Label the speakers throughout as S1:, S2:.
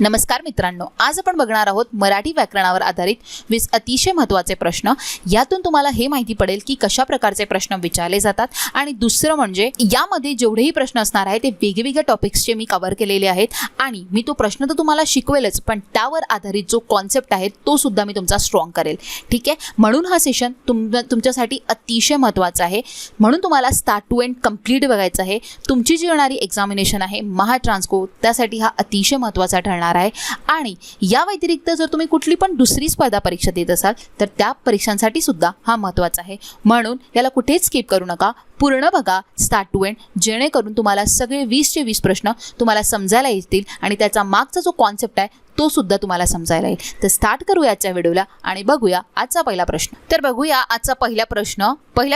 S1: नमस्कार मित्रांनो, आज आपण बघणार आहोत मराठी व्याकरणावर आधारित 20 अतिशय महत्त्वाचे प्रश्न। यातून तुम्हाला हे माहिती पडेल की कशा प्रकारचे प्रश्न विचारले जातात आणि दुसरं म्हणजे यामध्ये जेवढेही प्रश्न असणार आहेत ते वेगवेगळ्या टॉपिक्सचे मी कव्हर केलेले आहेत आणि मी तो प्रश्न तर तुम्हाला शिकवेलच, पण त्यावर आधारित जो कॉन्सेप्ट आहे तो सुद्धा मी तुमचा स्ट्रॉंग करेल। ठीक आहे, म्हणून हा सेशन तुमच्यासाठी अतिशय महत्त्वाचा आहे। म्हणून तुम्हाला स्टार्ट टू एंड कंप्लीट बघायचं आहे। तुमची जी येणारी एक्झामिनेशन आहे महा ट्रान्सको, त्यासाठी हा अतिशय महत्त्वाचा ठरणार आहे। आणि या व्यतिरिक्त जर तुम्ही कुठली पण दुसरी स्पर्धा परीक्षा देत असाल तर त्या परीक्षांसाठी सुद्धा हा महत्त्वाचा आहे। म्हणून याला कुठेच स्किप करू नका, पूर्ण बघा स्टार्ट टू एंड, जेणेकरून तुम्हाला सगळे 20चे 20 प्रश्न तुम्हाला समजायला येतील आणि त्याचा मागचा जो कॉन्सेप्ट आहे तो सुद्धा तुम्हाला समजायला येईल। तर स्टार्ट करूया आजच्या व्हिडिओला आणि बघूया आजचा पहिला प्रश्न। तर बघूया आजचा पहिला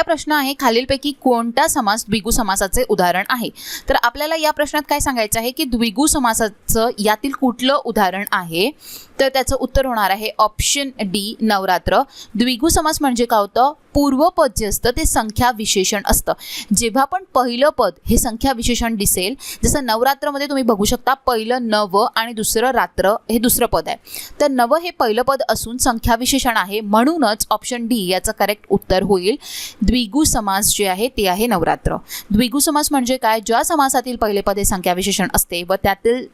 S1: प्रश्न आहे, खालीलपैकी कोणता समास द्विगु समासाचे उदाहरण आहे। तर आपल्याला या प्रश्नात काय सांगायचं आहे की द्विगु समासाचं यातील कुठलं उदाहरण आहे, तर त्याचं उत्तर होणार आहे ऑप्शन डी, नवरात्र। द्विगु समास म्हणजे काय होतं, पूर्वपद जे असतं ते संख्या विशेषण असतं। जेव्हा पण पहिलं पद हे संख्या विशेषण दिसेल, जसं नवरात्रमध्ये तुम्ही बघू शकता पहिलं नव आणि दुसरं रात्र हे दुसरं पद आहे, तर नव हे पहिलं पद असून संख्या विशेषण आहे, म्हणूनच ऑप्शन डी याचं करेक्ट उत्तर होईल। द्विगु समास जे आहे ते आहे नवरात्र। द्विगु समास म्हणजे काय, ज्या समासातील पहिले पद हे संख्या विशेषण असते व त्यातील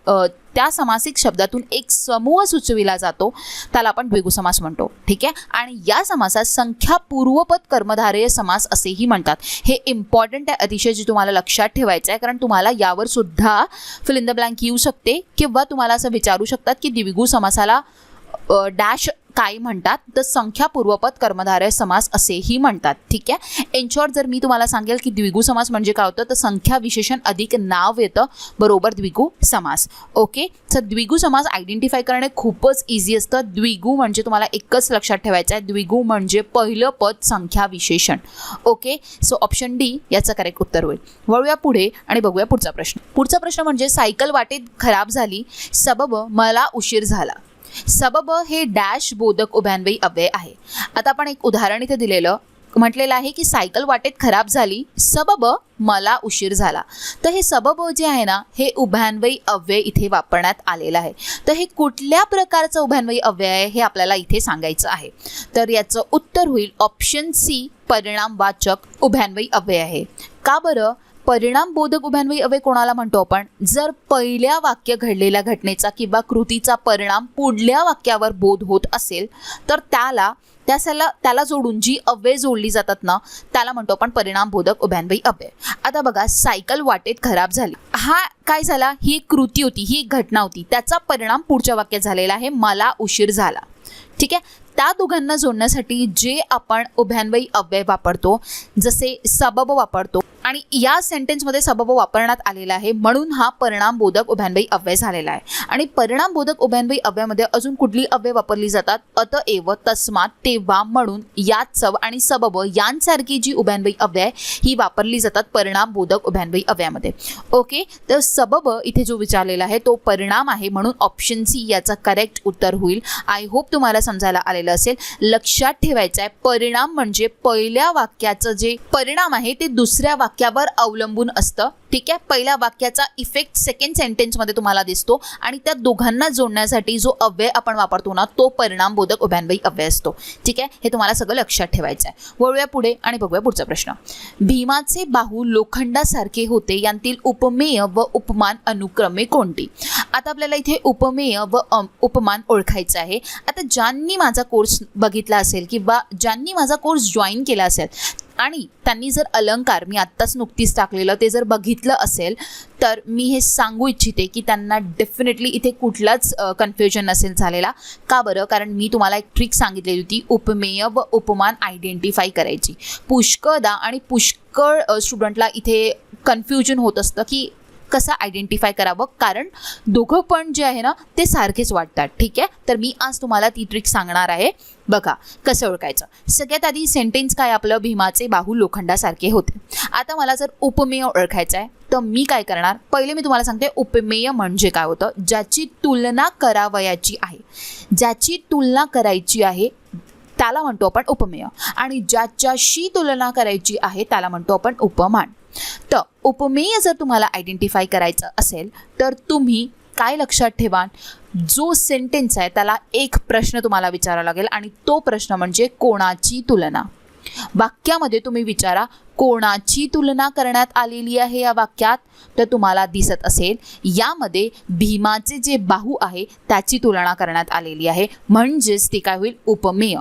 S1: त्या समासिक शब्दातून एक समूह सुचविला जातो त्याला आपण द्विगु समास म्हणतो। ठीक आहे, आणि या समासात संख्या पूर्वपद कर्मधारय समास असेही म्हणतात। हे इम्पॉर्टंट आहे अतिशय, जे तुम्हाला लक्षात ठेवायचं आहे, कारण तुम्हाला यावर सुद्धा फिल इन द ब्लँक येऊ शकते किंवा तुम्हाला असं विचारू शकतात की द्विगु समासाला डॅश काय म्हणतात, तर संख्या पूर्वपद कर्मधारय समास असेही म्हणतात। ठीक आहे, इन शॉर्ट जर मी तुम्हाला सांगेल की द्विगु समास म्हणजे काय होतं, तर संख्या विशेषण अधिक नाव येतं बरोबर द्विगु समास। ओके, तर द्विगु समास आयडेंटिफाय करणे खूपच इझी असतं। द्विगु म्हणजे तुम्हाला एकच लक्षात ठेवायचं आहे, द्विगु म्हणजे पहिलं पद संख्या विशेषण। ओके, सो ऑप्शन डी याचं करेक्ट उत्तर होईल। वळूया पुढे आणि बघूया पुढचा प्रश्न। पुढचा प्रश्न म्हणजे सायकल वाटेत खराब झाली, सबब मला उशीर झाला। सबब हे डॅश बोधक उभयान्वयी अव्यय आहे। आता आपण एक उदाहरण इथे दिलेलं म्हटलेलं आहे की सायकल वाटेत खराब झाली, सबब मला उशीर झाला। तर हे सबब जे आहे ना, हे उभयान्वयी अव्यय इथे वापरण्यात आलेलं आहे। तर हे कुठल्या प्रकारचं उभयान्वयी अव्यय आहे हे आपल्याला इथे सांगायचं आहे। तर याचं उत्तर होईल ऑप्शन सी, परिणामवाचक उभयान्वयी अव्यय आहे। का बरं, परिणामबोधक उभयान्वयी अव्यय कोणाला म्हणतो आपण, जर पहिल्या वाक्य घडलेल्या घटनेचा किंवा कृतीचा परिणाम पुढल्या वाक्यावर बोध होत असेल तर त्याला जोडून जी अव्यय जोडली जातात ना, त्याला म्हणतो आपण परिणामबोधक उभयान्वयी अव्यय। आता बघा, सायकल वाटेत खराब झाली, हा काय झाला, ही एक कृती होती, ही एक घटना होती, त्याचा परिणाम पुढच्या वाक्यात झालेला आहे मला उशीर झाला। ठीक आहे, त्या दोघांना जोडण्यासाठी जे आपण उभयान्वयी अव्यय वापरतो, जसे सबब वापरतो, आणि या सेंटेन्समध्ये सबब वापरण्यात आलेला आहे, म्हणून हा परिणामबोधक उभयान्वयी अव्यय झालेला आहे। आणि परिणामबोधक उभयान्वयी अव्ययामध्ये अजून कुठली अव्यय वापरली जातात, अतएव, तस्मात, तेव्हा, म्हणून, यात, सव आणि सबब यांसारखी जी उभयान्वयी अव्यय ही वापरली जातात परिणामबोधक उभयान्वयी अव्ययामध्ये। ओके, तर सबब इथे जो विचारलेला आहे तो परिणाम आहे, म्हणून ऑप्शन सी याचा करेक्ट उत्तर होईल। आय होप तुम्हाला समजायला आलेलं असेल। लक्षात ठेवायचं आहे, परिणाम म्हणजे पहिल्या वाक्याचं जे परिणाम आहे ते दुसऱ्या वाक्यावर अवलंबून असतं। ठीक आहे, पहिल्या वाक्याचा इफेक्ट सेकंड सेंटेन्समध्ये तुम्हाला दिसतो आणि त्या दोघांना जोडण्यासाठी जो अव्यय आपण वापरतो ना, तो परिणामबोधक उभयान्वयी अव्यय असतो। ठीक आहे, हे तुम्हाला सगळं लक्षात ठेवायचं आहे। वळूया पुढे आणि बघूया पुढचा प्रश्न। भीमाचे बाहू लोखंडासारखे होते, यांतील उपमेय व उपमान अनुक्रमे कोणती। आता आपल्याला इथे उपमेय व उपमान ओळखायचं आहे। आता ज्यांनी माझा कोर्स बघितला असेल किंवा ज्यांनी माझा कोर्स जॉईन केला असेल आणि त्यांनी जर अलंकार, मी आत्ताच नुकतीच टाकलेलं, ते जर बघितलं असेल तर मी हे सांगू इच्छिते की त्यांना डेफिनेटली इथे कुठलाच कन्फ्युजन नसेल झालेला। का बरं, कारण मी तुम्हाला एक ट्रिक सांगितलेली होती उपमेय व उपमान आयडेंटिफाय करायची। पुष्कळदा आणि पुष्कळ स्टुडंटला इथे कन्फ्युजन होत असतं की कसं आयडेंटिफाय करावं, कारण दोघं पण जे आहे ना ते सारखेच वाटतात। ठीक आहे, तर मी आज तुम्हाला ती ट्रिक सांगणार आहे। बघा कसं ओळखायचं। सगळ्यात आधी सेंटेन्स काय आपलं, भीमाचे बाहू लोखंडासारखे होते। आता मला जर उपमेय ओळखायचं आहे तर मी काय करणार, पहिले मी तुम्हाला सांगते उपमेय म्हणजे काय होतं, ज्याची तुलना करावयाची आहे, ज्याची तुलना करायची आहे त्याला म्हणतो आपण उपमेय, आणि ज्याच्याशी तुलना करायची आहे त्याला म्हणतो आपण उपमान। तर उपमेय जर तुम्हाला आयडेंटिफाय करायचं असेल तर तुम्ही काय लक्षात ठेवा, जो सेंटेन्स आहे त्याला एक प्रश्न तुम्हाला विचारावा लागेल आणि तो प्रश्न म्हणजे कोणाची तुलना. वाक्यामध्ये तुम्ही विचारा कोणाची तुलना करण्यात आलेली आहे या वाक्यात, तर तुम्हाला दिसत असेल यामध्ये भीमाचे जे बाहू आहे त्याची तुलना करण्यात आलेली आहे, म्हणजेच ती काय होईल उपमेय.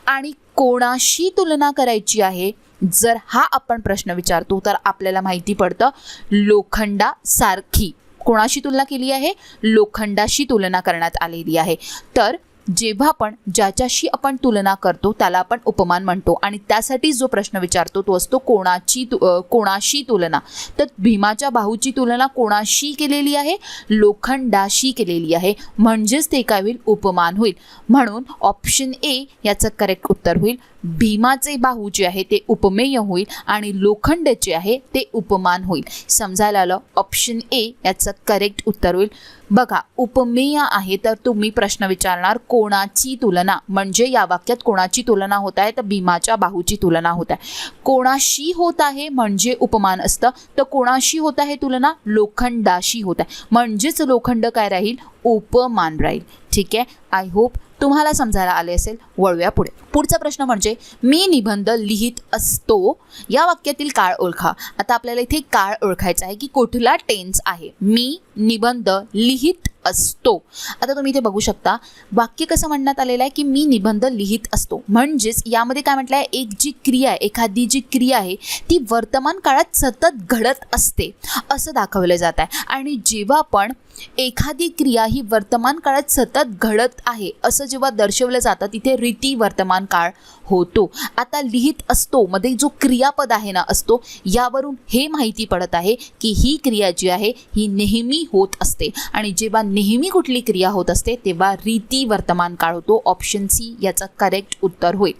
S1: आणि कोणाशी तुलना करायची आहे जर हा आपण प्रश्न विचारतो तर आपल्याला माहिती पडतं लोखंडासारखी. कोणाशी तुलना केली आहे? लोखंडाशी तुलना करण्यात आलेली आहे. तर जेव्हा आपण ज्याच्याशी आपण तुलना करतो त्याला आपण उपमान म्हणतो आणि त्यासाठी जो प्रश्न विचारतो तो असतो कोणाशी तुलना. तर भीमाच्या बाहूची तुलना कोणाशी केलेली आहे? लोखंडाशी केलेली आहे, म्हणजेच ते काय होईल उपमान होईल. म्हणून ऑप्शन ए याचं करेक्ट उत्तर होईल. भीमाचे बाहू जे आहे ते उपमेय होईल आणि लोखंड जे आहे ते उपमान होईल. समजायला आलं? ऑप्शन ए याचं करेक्ट उत्तर होईल. बघा उपमेय आहे तर तुम्ही प्रश्न विचारणार कोणाची तुलना, म्हणजे या वाक्यात कोणाची तुलना होत आहे? तर भीमाच्या बाहूची तुलना होत आहे. कोणाशी होत आहे म्हणजे उपमान असतं, तर कोणाशी होत आहे तुलना? लोखंडाशी होत आहे, म्हणजेच लोखंड काय राहील? उपमान राहील. ठीक आहे, आय होप तुम्हाला समजायला आले असेल. वळूया पुढे. पुढचा प्रश्न म्हणजे मी निबंध लिहित असतो या वाक्यातील काळ ओळखा. आता आपल्याला इथे काळ ओळखायचा आहे की कुठला टेन्स आहे. मी निबंध लिहित असतो. आता तुम्ही इथे बघू शकता वाक्य कसं म्हणण्यात आलेलं आहे की मी निबंध लिहित असतो, म्हणजेच यामध्ये काय म्हटलं आहे, एक जी क्रिया आहे, एखादी जी क्रिया आहे ती वर्तमान काळात सतत घडत असते असं दाखवलं जात आहे. आणि जेव्हा आपण एखादी क्रिया ही वर्तमान काळात सतत घडत आहे असं जेव्हा दर्शवलं जातं तिथे रीती वर्तमान काळ होतो. आता लिहित असतो मध्ये जो क्रियापद आहे ना असतो, यावरून हे माहिती पडत आहे की ही क्रिया जी आहे ही नेहमी होत असते आणि जेव्हा नेहमी कुठली क्रिया होत असते तेव्हा रीती वर्तमान काळ होतो. ऑप्शन सी याचं करेक्ट उत्तर होईल.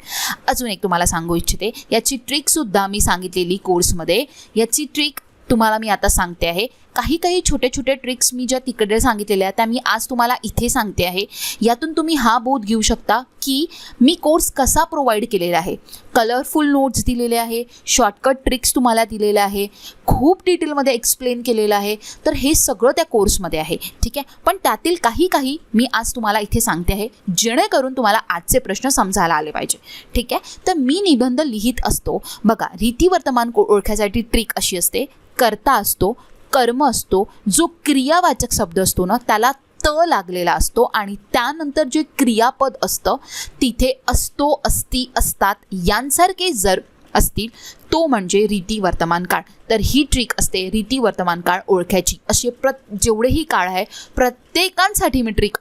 S1: अजून एक तुम्हाला सांगू इच्छिते, याची ट्रिकसुद्धा मी सांगितलेली कोर्समध्ये. याची ट्रिक तुम्हाला मी आता सांगते आहे. काही छोटे छोटे ट्रिक्स मी ज्या तिकडे सांगितलेल्या आहेत त्या मी आज तुम्हाला इथे सांगते आहे. यातून तुम्ही हा बोध घेऊ शकता की मी कोर्स कसा प्रोव्हाइड केलेला आहे. कलरफुल नोट्स दिलेले आहे, शॉर्टकट ट्रिक्स तुम्हाला दिलेल्या आहे, खूप डिटेलमध्ये एक्सप्लेन केलेलं आहे. तर हे सगळं त्या कोर्समध्ये आहे. ठीक आहे, पण त्यातील काही मी आज तुम्हाला इथे सांगते आहे जेणेकरून तुम्हाला आजचे प्रश्न समजायला आले पाहिजे. ठीक आहे, तर मी निबंध लिहित असतो. बघा रीती वर्तमान ओळखायसाठी ट्रिक अशी असते, कर्ता असतो, कर्म असतो, जो क्रियावाचक शब्द असतो ना त्याला त लागलेला असतो आणि त्यानंतर जे क्रियापद असतं तिथे असतो, असती, असतात यांसारखे जर असतील तो म्हणजे रीती वर्तमान काळ. तर ही ट्रिक असते रीती वर्तमान काळ ओळखायची. असे जेवढेही काळ आहे प्रत्येकांसाठी मी ट्रिक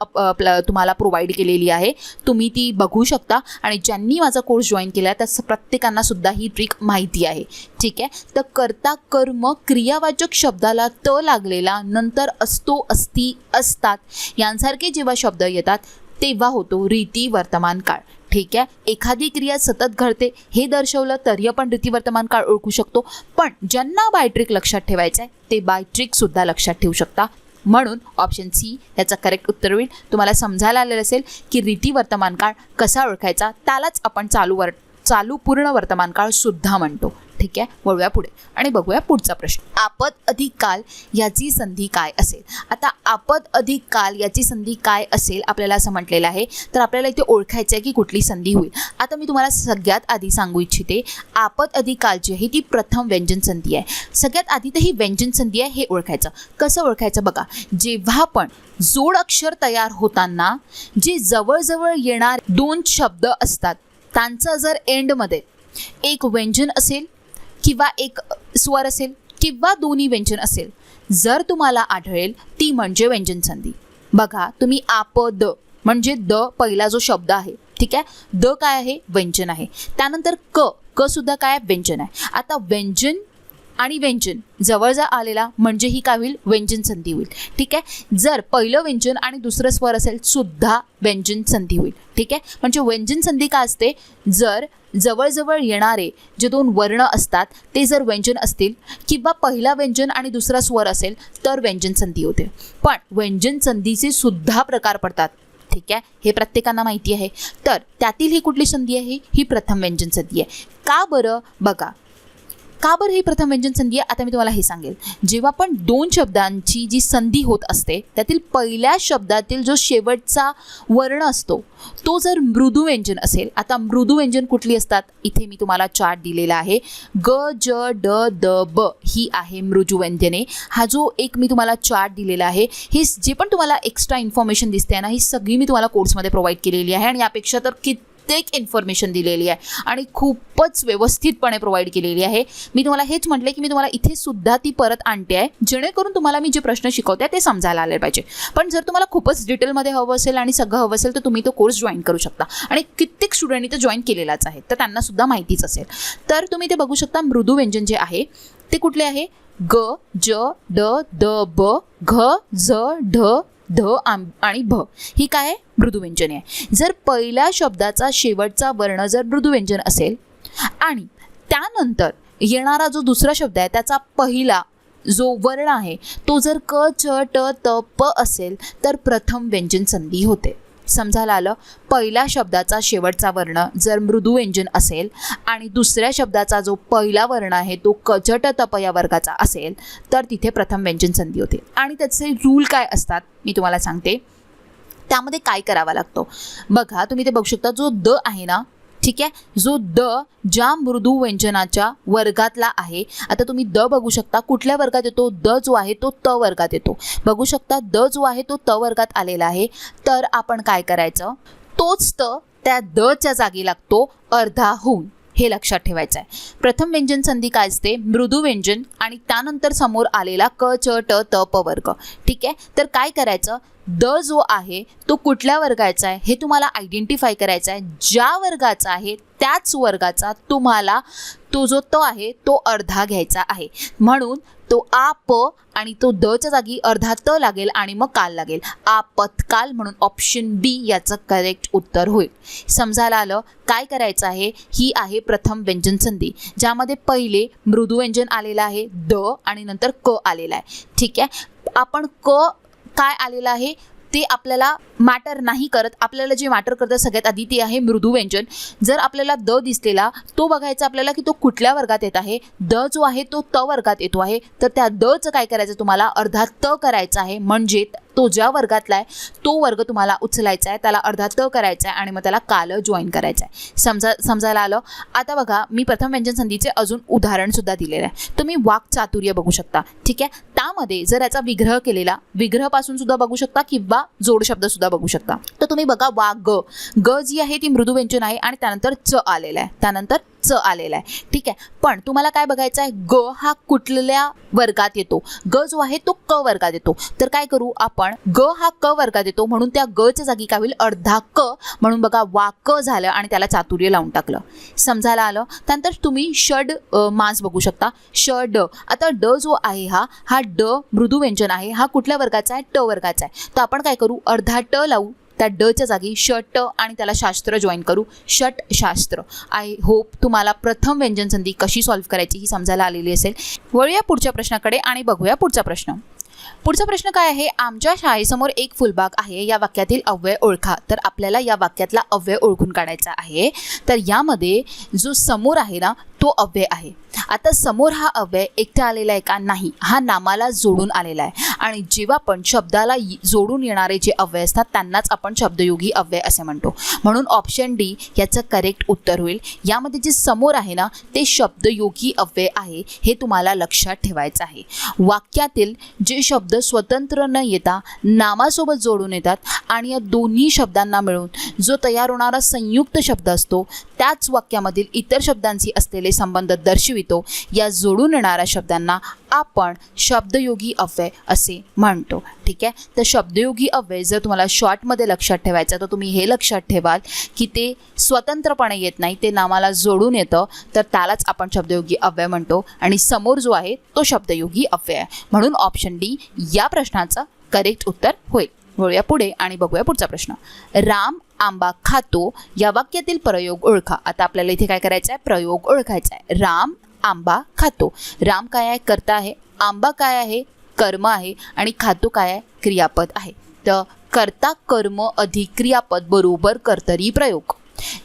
S1: तुम्हाला प्रोव्हाइड केलेली आहे. तुम्ही ती बघू शकता आणि ज्यांनी माझा कोर्स जॉईन केला आहे त्या प्रत्येकांना सुद्धा ही ट्रिक माहिती आहे. ठीक आहे, तर कर्ता कर्म क्रियावाचक शब्दाला त लागलेला नंतर असतो, असती, असतात यांसारखे जेव्हा शब्द येतात तेव्हा होतो रीती वर्तमान काळ. ठीक आहे, एखादी क्रिया सतत घडते हे दर्शवलं तरी आपण रीती वर्तमान काळ ओळखू शकतो. पण ज्यांना बाय ट्रिक लक्षात ठेवायचं आहे ते बाय ट्रिकसुद्धा लक्षात ठेवू शकता. म्हणून ऑप्शन सी याचा करेक्ट उत्तर होईल. तुम्हाला समजायला आलेलं असेल की रीती वर्तमान काळ कसा ओळखायचा, त्यालाच आपण चालू पूर्ण वर्तमान काळ सुद्धा म्हणतो. ठीक आहे, वळूया पुढे आणि बघूया पुढचा प्रश्न. आपद अधिक काल याची संधी काय असेल? आता आपद अधिक काल याची संधी काय असेल आपल्याला असं म्हटलेलं आहे, तर आपल्याला इथे ओळखायचं आहे की कुठली संधी होईल. आता मी तुम्हाला सगळ्यात आधी सांगू इच्छिते, आपद अधिक काल जी आहे ती प्रथम व्यंजन संधी आहे. सगळ्यात आधी तर ही व्यंजन संधी आहे हे ओळखायचं. कसं ओळखायचं बघा, जेव्हा पण जोड अक्षर तयार होताना जे जवळजवळ येणार दोन शब्द असतात त्यांचं जर एंडमध्ये एक व्यंजन असेल किंवा एक स्वर असेल किंवा दोन्ही व्यंजन असेल जर तुम्हाला आढळेल ती म्हणजे व्यंजन संधी. बघा तुम्ही आपद म्हणजे द पहिला जो शब्द आहे, ठीक आहे, द काय आहे? व्यंजन आहे. त्यानंतर क सुद्धा काय आहे? व्यंजन आहे. आता व्यंजन आणि व्यंजन जवळ जर आलेला म्हणजे ही काय होईल? व्यंजन संधी होईल. ठीक आहे, जर पहिलं व्यंजन आणि दुसरं स्वर असेल सुद्धा व्यंजन संधी होईल. ठीक आहे, म्हणजे व्यंजन संधी काय असते? जर जवळजवळ येणारे जे दोन वर्ण असतात ते जर व्यंजन असतील किंवा पहिला व्यंजन आणि दुसरा स्वर असेल तर व्यंजन संधी होते. पण व्यंजन संधीचे सुद्धा प्रकार पडतात. ठीक आहे, हे प्रत्येकांना माहिती आहे. तर त्यातील ही कुठली संधी आहे? ही प्रथम व्यंजन संधी आहे. का बरं? बघा, का बरं ही प्रथम व्यंजन संधी आहे आता मी तुम्हाला हे सांगेल. जेव्हा पण दोन शब्दांची जी संधी होत असते त्यातील पहिल्या शब्दातील जो शेवटचा वर्ण असतो तो जर मृदू व्यंजन असेल. आता मृदू व्यंजन कुठली असतात इथे मी तुम्हाला चार्ट दिलेला आहे. ग ज ड द ब ही आहे मृदू व्यंजने. हा जो एक मी तुम्हाला चार्ट दिलेला आहे हे जे पण तुम्हाला एक्स्ट्रा इन्फॉर्मेशन दिसते ना ही सगळी मी तुम्हाला कोर्समध्ये प्रोव्हाइड केलेली आहे आणि यापेक्षा तर कित्येक इन्फॉर्मेशन दिलेली आहे आणि खूपच व्यवस्थितपणे प्रोव्हाइड केलेली आहे. मी तुम्हाला हेच म्हटलं की मी तुम्हाला इथे सुद्धा ती परत आणते आहे जेणेकरून तुम्हाला मी जे प्रश्न शिकवते ते समजायला आले पाहिजे. पण जर तुम्हाला खूपच डिटेलमध्ये हवं असेल आणि सगळं हवं असेल तर तुम्ही तो कोर्स जॉईन करू शकता आणि कित्येक स्टुडंटनी तर जॉईन केलेलाच आहे तर त्यांना सुद्धा माहितीच असेल. तर तुम्ही ते बघू शकता मृदू व्यंजन जे आहे ते कुठले आहे. ग ज ड द ब घ झ ढ ध आणि भ ही काय आहे मृदू व्यंजने आहे. जर पहिल्या शब्दाचा शेवटचा वर्ण जर मृदू व्यंजन असेल आणि त्यानंतर येणारा जो दुसरा शब्द आहे त्याचा पहिला जो वर्ण आहे तो जर क च ट त प असेल तर प्रथम व्यंजन संधी होते. समजायला आलं. पहिल्या शब्दाचा शेवटचा वर्ण जर मृदू व्यंजन असेल आणि दुसऱ्या शब्दाचा जो पहिला वर्ण आहे तो क च ट त प या वर्गाचा असेल तर तिथे प्रथम व्यंजन संधी होते. आणि त्याचे रूल काय असतात मी तुम्हाला सांगते. त्यामध्ये काय करावा लागतो बघा. तुम्ही ते बघू शकता जो द आहे ना ठीक आहे. जो द ज्या मृदू व्यंजनाच्या वर्गातला आहे. आता तुम्ही द बघू शकता कुठल्या वर्गात येतो. द जो आहे तो त वर्गात येतो. बघू शकता द जो आहे तो त वर्गात आलेला आहे. तर आपण काय करायचं तोच त त्या द च्या जागी लागतो अर्धा होऊन. हे लक्षात ठेवायचं आहे. प्रथम व्यंजन संधी काय असते मृदू व्यंजन आणि त्यानंतर समोर आलेला क च ट त प वर्ग. ठीक आहे. तर काय करायचं द जो आहे तो कुठल्या वर्गाचा आहे हे तुम्हाला आयडेंटिफाय करायचं आहे. ज्या वर्गाचा आहे त्याच वर्गाचा तुम्हाला तो जो त आहे तो अर्धा घ्यायचा आहे. म्हणून तो आ प आणि तो द च्या जागी अर्धा त लागेल आणि मग काल लागेल. आपत्काल म्हणून ऑप्शन बी याचं करेक्ट उत्तर होईल. समजायला आलं. काय करायचं आहे ही आहे प्रथम व्यंजन संधी ज्यामध्ये पहिले मृदू व्यंजन आलेलं आहे द आणि नंतर क आलेला आहे. ठीक आहे. आपण क काय आलेलं आहे ते आपल्याला मॅटर नाही करत. आपल्याला जे मॅटर करतं सगळ्यात आधी ते आहे मृदू व्यंजन. जर आपल्याला द दिसलेला तो बघायचा आपल्याला की तो कुठल्या वर्गात येत आहे. द जो आहे तो त वर्गात येतो आहे तर त्या द चं काय करायचं तुम्हाला अर्धा त करायचा आहे. म्हणजे तो ज्या वर्गातला आहे तो वर्ग तुम्हाला उचलायचा आहे त्याला अर्धा त करायचा आहे आणि मग त्याला काल जॉईन करायचं आहे. समजायला आलं. आता बघा मी प्रथम व्यंजन संधीचे अजून उदाहरणसुद्धा दिलेलं आहे. तुम्ही वाक्चातुर्य बघू शकता. ठीक आहे. त्यामध्ये जर याचा विग्रह केलेला विग्रहपासून सुद्धा बघू शकता किंवा जोड शब्द सुद्धा बघू शकता. तर तुम्ही बघा वा ग ग जी आहे ती मृदू व्यंजन आहे आणि त्यानंतर च आलेला आहे त्यानंतर च आलेला आहे. ठीक आहे. पण तुम्हाला काय बघायचं आहे ग हा कुठल्या वर्गात येतो. ग जो आहे तो क वर्गात येतो. तर काय करू आपण ग हा क वर्गात येतो म्हणून त्या ग च्या जागी काय होईल अर्धा क म्हणून बघा वा क झालं आणि त्याला चातुर्य लावून टाकलं. समजायला आलं. त्यानंतर तुम्ही षड मास बघू शकता. ष ड. आता ड जो आहे हा ड मृदू व्यंजन आहे. हा कुठल्या वर्गाचा आहे ट वर्गाचा आहे. तर आपण काय करू अर्धा ट लावू त्या ड च्या जागी षट आणि त्याला शास्त्र जॉईन करू षट शास्त्र. आय होप तुम्हाला प्रथम व्यंजन संधी कशी सॉल्व्ह करायची ही समजायला आलेली असेल. वळूया पुढच्या प्रश्नाकडे आणि बघूया पुढचा प्रश्न. पुढचा प्रश्न काय आहे. आमच्या शाळेसमोर एक फुलबाग आहे. या वाक्यातील अव्यय ओळखा. तर आपल्याला या वाक्यातला अव्यय ओळखून काढायचा आहे. तर यामध्ये जो समोर आहे ना तो अव्यय आहे. आता समोर हा अव्यय एकटा आलेला आहे का नाही. हा नामाला जोडून आलेला आहे आणि जेव्हा पण शब्दाला जोडून येणारे जे अव्यय असतात त्यांनाच आपण शब्दयोगी अव्यय असे म्हणतो. म्हणून ऑप्शन डी याचं करेक्ट उत्तर होईल. यामध्ये जे समोर आहे ना ते शब्दयोगी अव्यय आहे हे तुम्हाला लक्षात ठेवायचं आहे. वाक्यातील जे शब्द स्वतंत्र न येता नामासोबत जोडून येतात आणि या दोन्ही शब्दांना मिळून जो तयार होणारा संयुक्त शब्द असतो त्याच वाक्यामधील इतर शब्दांशी असलेले संबंध दर्शवितो. या जोडून येणाऱ्या शब्दांना आपण शब्दयोगी अव्यय असे म्हणतो. ठीक आहे. तर शब्दयोगी अव्यय जर तुम्हाला शॉर्टमध्ये लक्षात ठेवायचं तर तुम्ही हे लक्षात ठेवाल की ते स्वतंत्रपणे येत नाही ते नामाला जोडून येतं तर त्यालाच आपण शब्दयोगी अव्यय म्हणतो आणि समोर जो आहे तो शब्दयोगी अव्यय आहे. म्हणून ऑप्शन डी या प्रश्नाचं करेक्ट उत्तर होईल. वळूया पुढे आणि बघूया पुढचा प्रश्न. राम आंबा खातो या वाक्यातील प्रयोग ओळखा. आता आपल्याला इथे काय करायचं आहे प्रयोग ओळखायचा आहे. राम आंबा खातो. राम काय आहे कर्ता आहे. आंबा काय आहे कर्म आहे आणि खातो काय आहे क्रियापद आहे. तर कर्ता कर्म अधिक क्रियापद बरोबर कर्तरी प्रयोग.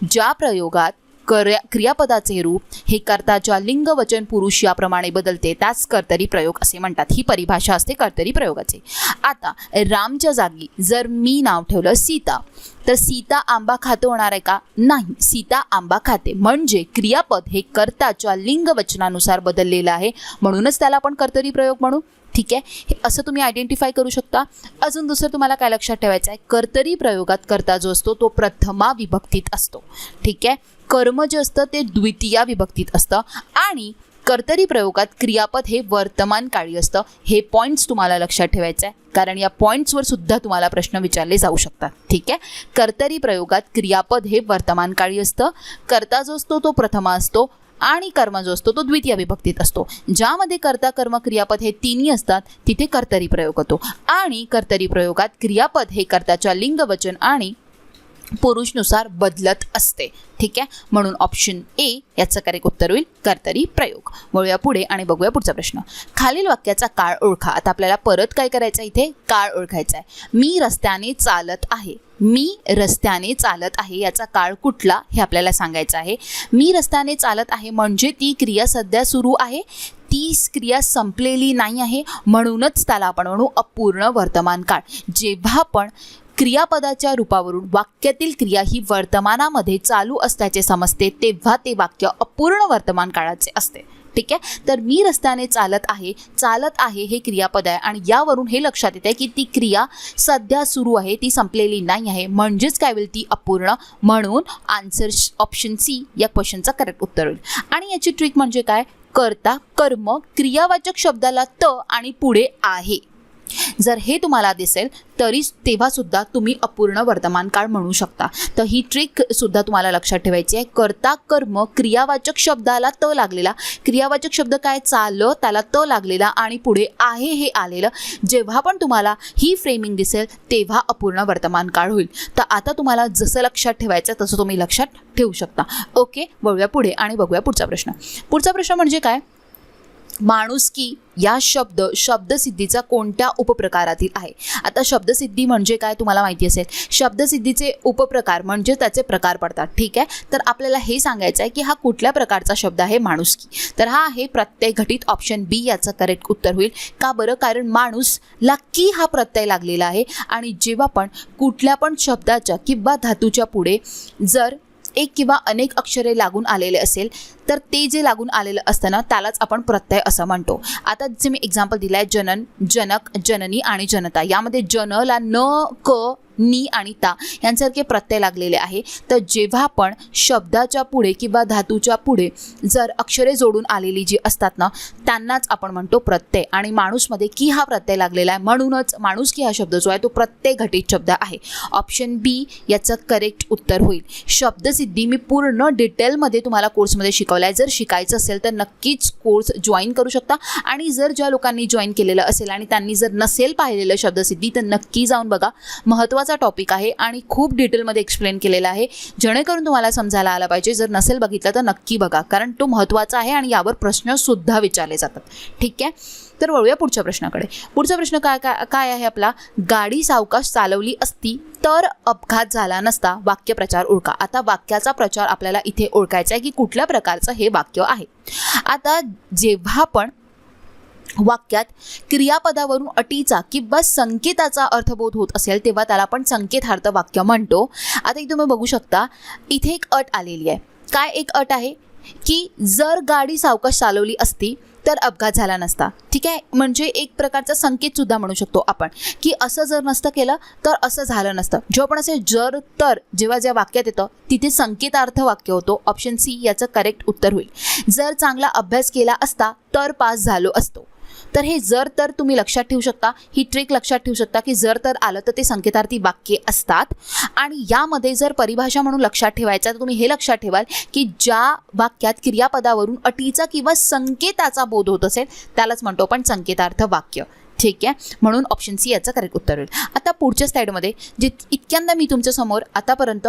S1: ज्या प्रयोगात क्रियापदाचे रूप हे कर्ताच्या लिंग वचन पुरुष याप्रमाणे बदलते त्यास कर्तरी प्रयोग असे म्हणतात. ही परिभाषा असते कर्तरी प्रयोगाची. आता रामच्या जागी जर मी नाव ठेवलं सीता, तर सीता आंबा खाते होणार आहे का? नाही, सीता आंबा खाते. म्हणजे क्रियापद हे कर्ताच्या लिंग वचनानुसार बदललेलं आहे, म्हणूनच त्याला आपण कर्तरी प्रयोग म्हणू. ठीक आहे, हे असं तुम्ही आयडेंटिफाय करू शकता. अजून दुसरं तुम्हाला काय लक्षात ठेवायचं आहे, कर्तरी प्रयोगात कर्ता जो असतो तो प्रथमा विभक्तीत असतो. ठीक आहे, कर्म जे असतं ते द्वितीया विभक्तीत असतं आणि कर्तरी प्रयोगात क्रियापद हे वर्तमान काळी असतं. हे पॉईंट्स तुम्हाला लक्षात ठेवायचं आहे, कारण या पॉईंट्सवर सुद्धा तुम्हाला प्रश्न विचारले जाऊ शकतात. ठीक आहे, कर्तरी प्रयोगात क्रियापद हे वर्तमान काळी असतं, कर्ता जो असतो तो प्रथमा असतो आणि कर्म जो असतो तो द्वितीय विभक्तीत असतो. ज्यामध्ये कर्ता कर्म क्रियापद हे तिन्ही असतात तिथे कर्तरी प्रयोग होतो. आणि कर्तरी प्रयोगात क्रियापद हे कर्त्याच्या लिंग वचन आणि पुरुषनुसार बदलत असते. ठीक आहे, म्हणून ऑप्शन ए याचं करेक्ट उत्तर होईल कर्तरी प्रयोग. वळूया पुढे आणि बघूया पुढचा प्रश्न. खालील वाक्याचा काळ ओळखा. आता आपल्याला परत काय करायचं आहे, इथे काळ ओळखायचा आहे. मी रस्त्याने चालत आहे. मी रस्त्याने चालत आहे याचा काळ कुठला हे आपल्याला सांगायचं आहे. मी रस्त्याने चालत आहे म्हणजे ती क्रिया सध्या सुरू आहे, ती क्रिया संपलेली नाही आहे, म्हणूनच त्याला आपण म्हणू अपूर्ण वर्तमान काळ. जेव्हा पण क्रियापदाच्या रूपावरून वाक्यातील क्रिया ही वर्तमानामध्ये चालू असल्याचे समजते तेव्हा ते वाक्य अपूर्ण वर्तमान काळाचे असते. ठीक आहे, तर मी रस्त्याने चालत आहे, चालत आहे हे क्रियापद आहे आणि यावरून हे लक्षात येते की ती क्रिया सध्या सुरू आहे, ती संपलेली नाही आहे, म्हणजेच काय होईल, ती अपूर्ण. म्हणून आन्सर ऑप्शन सी या क्वेश्चनचा करेक्ट उत्तर होईल. आणि याची ट्रिक म्हणजे काय, कर्ता कर्म क्रियावाचक शब्दाला त आणि पुढे आहे जर हे तुम्हाला दिसेल तरी तेव्हा सुद्धा तुम्ही अपूर्ण वर्तमान काळ म्हणू शकता. तर ही ट्रिक सुद्धा तुम्हाला लक्षात ठेवायची आहे. कर्ता कर्म क्रियावाचक शब्दाला त लागलेला, क्रियावाचक शब्द काय चाल, त्याला त लागलेला आणि पुढे आहे हे आलेलं, जेव्हा पण तुम्हाला ही फ्रेमिंग दिसेल तेव्हा अपूर्ण वर्तमान काळ होईल. तर आता तुम्हाला जसं लक्षात ठेवायचं तसं तुम्ही लक्षात ठेवू शकता. ओके, वळूया पुढे आणि बघूया पुढचा प्रश्न. पुढचा प्रश्न म्हणजे काय, माणुसकी या शब्दसिद्धीचा कोणत्या उपप्रकारातील आहे. आता शब्दसिद्धी म्हणजे काय तुम्हाला माहिती असेल, शब्दसिद्धीचे उपप्रकार म्हणजे त्याचे प्रकार पडतात. ठीक आहे, तर आपल्याला हे सांगायचं आहे की हा कुठल्या प्रकारचा शब्द आहे माणुसकी. तर हा आहे प्रत्यय घटित. ऑप्शन बी याचं करेक्ट उत्तर होईल. का बरं, कारण माणूस ला की हा प्रत्यय लागलेला आहे आणि जेव्हा पण कुठल्या पण शब्दाच्या किंवा धातूच्या पुढे जर एक किंवा अनेक अक्षरे लागून आलेले असेल तर ते जे लागून आलेलं असतं ना त्यालाच आपण प्रत्यय असं म्हणतो. आता जे मी एक्झाम्पल दिलं आहे, जनन, जनक, जननी आणि जनता, यामध्ये जनला न, क, नी आणि ता यांसारखे प्रत्यय लागलेले आहे. तर जेव्हा पण शब्दाच्या पुढे किंवा धातूच्या पुढे जर अक्षरे जोडून आलेली जी असतात ना त्यांनाच आपण म्हणतो प्रत्यय. आणि माणूसमध्ये की हा प्रत्यय लागलेला आहे, म्हणूनच माणूस की हा शब्द जो आहे तो प्रत्यय घटित शब्द आहे. ऑप्शन बी याचं करेक्ट उत्तर होईल. शब्दसिद्धी मी पूर्ण डिटेलमध्ये तुम्हाला कोर्समध्ये शिकवलं आहे. जर शिकायचं असेल तर नक्कीच कोर्स जॉईन करू शकता. आणि जर ज्या लोकांनी जॉईन केलेलं असेल आणि त्यांनी जर नसेल पाहिलेलं शब्दसिद्धी तर नक्की जाऊन बघा. महत्त्वाचा टॉपिक आहे आणि खूप डिटेलमध्ये एक्सप्लेन केलेला आहे, जेणेकरून तुम्हाला समजायला आला पाहिजे. जर नसेल बघितलं तर नक्की बघा, कारण तो महत्त्वाचा आहे आणि यावर प्रश्न सुद्धा विचारले जातात. ठीक आहे, तर वळूया पुढच्या प्रश्नाकडे. पुढचा प्रश्न काय आहे आपला, गाडी सावकाश चालवली असती तर अपघात झाला नसता. वाक्यप्रचार ओळखा. आता वाक्याचा प्रचार आपल्याला इथे ओळखायचा आहे की कुठल्या प्रकारचं हे वाक्य आहे. आता जेव्हा पण वाक्यात क्रियापदावरून अटीचा किंवा संकेताचा अर्थबोध होत असेल तेव्हा त्याला आपण संकेतार्थ वाक्य म्हणतो. आता इथे तुम्ही बघू शकता, इथे एक अट आलेली आहे. काय एक अट आहे की जर गाडी सावकाश चालवली असती तर अपघात झाला नसता. ठीक आहे, म्हणजे एक प्रकारचा संकेत सुद्धा म्हणू शकतो आपण की असं जर नसतं केलं तर असं झालं नसतं. जेव्हा पण असे जर तर जेव्हा ज्या वाक्यात येतं तिथे संकेतार्थ वाक्य होतो. ऑप्शन सी याचं करेक्ट उत्तर होईल. जर चांगला अभ्यास केला असता तर पास झालो असतो. तर हे जर तर तुम्ही लक्षात ठेवू शकता, ही ट्रिक लक्षात ठेवू शकता की जर तर आलं तर ते संकेतार्थी वाक्ये असतात. आणि यामध्ये जर परिभाषा म्हणून लक्षात ठेवायचं तर तुम्ही हे लक्षात ठेवाल की ज्या वाक्यात क्रियापदावरून अटीचा किंवा संकेताचा बोध होत असेल त्यालाच म्हणतो आपण संकेतार्थ वाक्य. ठीक आहे, म्हणून ऑप्शन सी याचं करेक्ट उत्तर होईल. आता पुढच्या स्लाईडमध्ये जे इतक्यांदा मी तुमच्यासमोर आतापर्यंत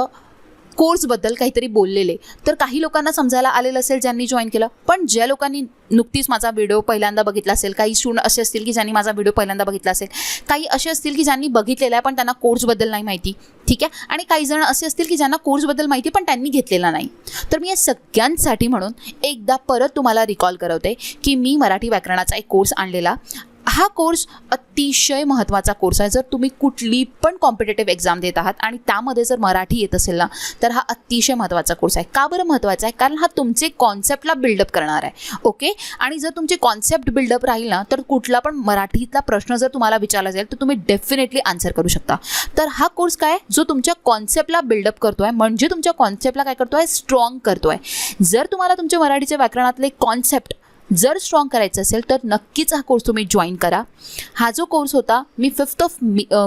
S1: कोर्सबद्दल काहीतरी बोललेले, तर काही लोकांना समजायला आलेलं असेल ज्यांनी जॉईन केलं. पण ज्या लोकांनी नुकतीच माझा व्हिडिओ पहिल्यांदा बघितला असेल, काही स्टुडंट असे असतील की ज्यांनी माझा व्हिडिओ पहिल्यांदा बघितला असेल, काही असे असतील की ज्यांनी बघितलेला आहे पण त्यांना कोर्सबद्दल नाही माहिती, ठीक आहे, आणि काही जण असे असतील की ज्यांना कोर्सबद्दल माहिती पण त्यांनी घेतलेला नाही. तर मी या सगळ्यांसाठी म्हणून एकदा परत तुम्हाला रिकॉल करवते की मी मराठी व्याकरणाचा एक कोर्स आणलेला. हा कोर्स अतिशय महत्त्वाचा कोर्स आहे. जर तुम्ही कुठली पण कॉम्पिटेटिव्ह एक्झाम देत आहात आणि त्यामध्ये जर मराठी येत असेल ना, तर हा अतिशय महत्त्वाचा कोर्स आहे. का बरं महत्त्वाचा आहे? कारण हा तुमचे कॉन्सेप्टला बिल्डअप करणार आहे. ओके, आणि जर तुमचे कॉन्सेप्ट बिल्डअप राहील ना, तर कुठला पण मराठीतला प्रश्न जर तुम्हाला विचारला जाईल तर तुम्ही डेफिनेटली आन्सर करू शकता. तर हा कोर्स काय आहे? जो तुमच्या कॉन्सेप्टला बिल्डअप करतो आहे, म्हणजे तुमच्या कॉन्सेप्टला काय करतो आहे? स्ट्रॉंग करतो आहे. जर तुम्हाला तुमच्या मराठीच्या व्याकरणातले कॉन्सेप्ट जर स्ट्रॉंग करायचं असेल तर नक्कीच हा कोर्स तुम्ही जॉईन करा. हा जो कोर्स होता मी 5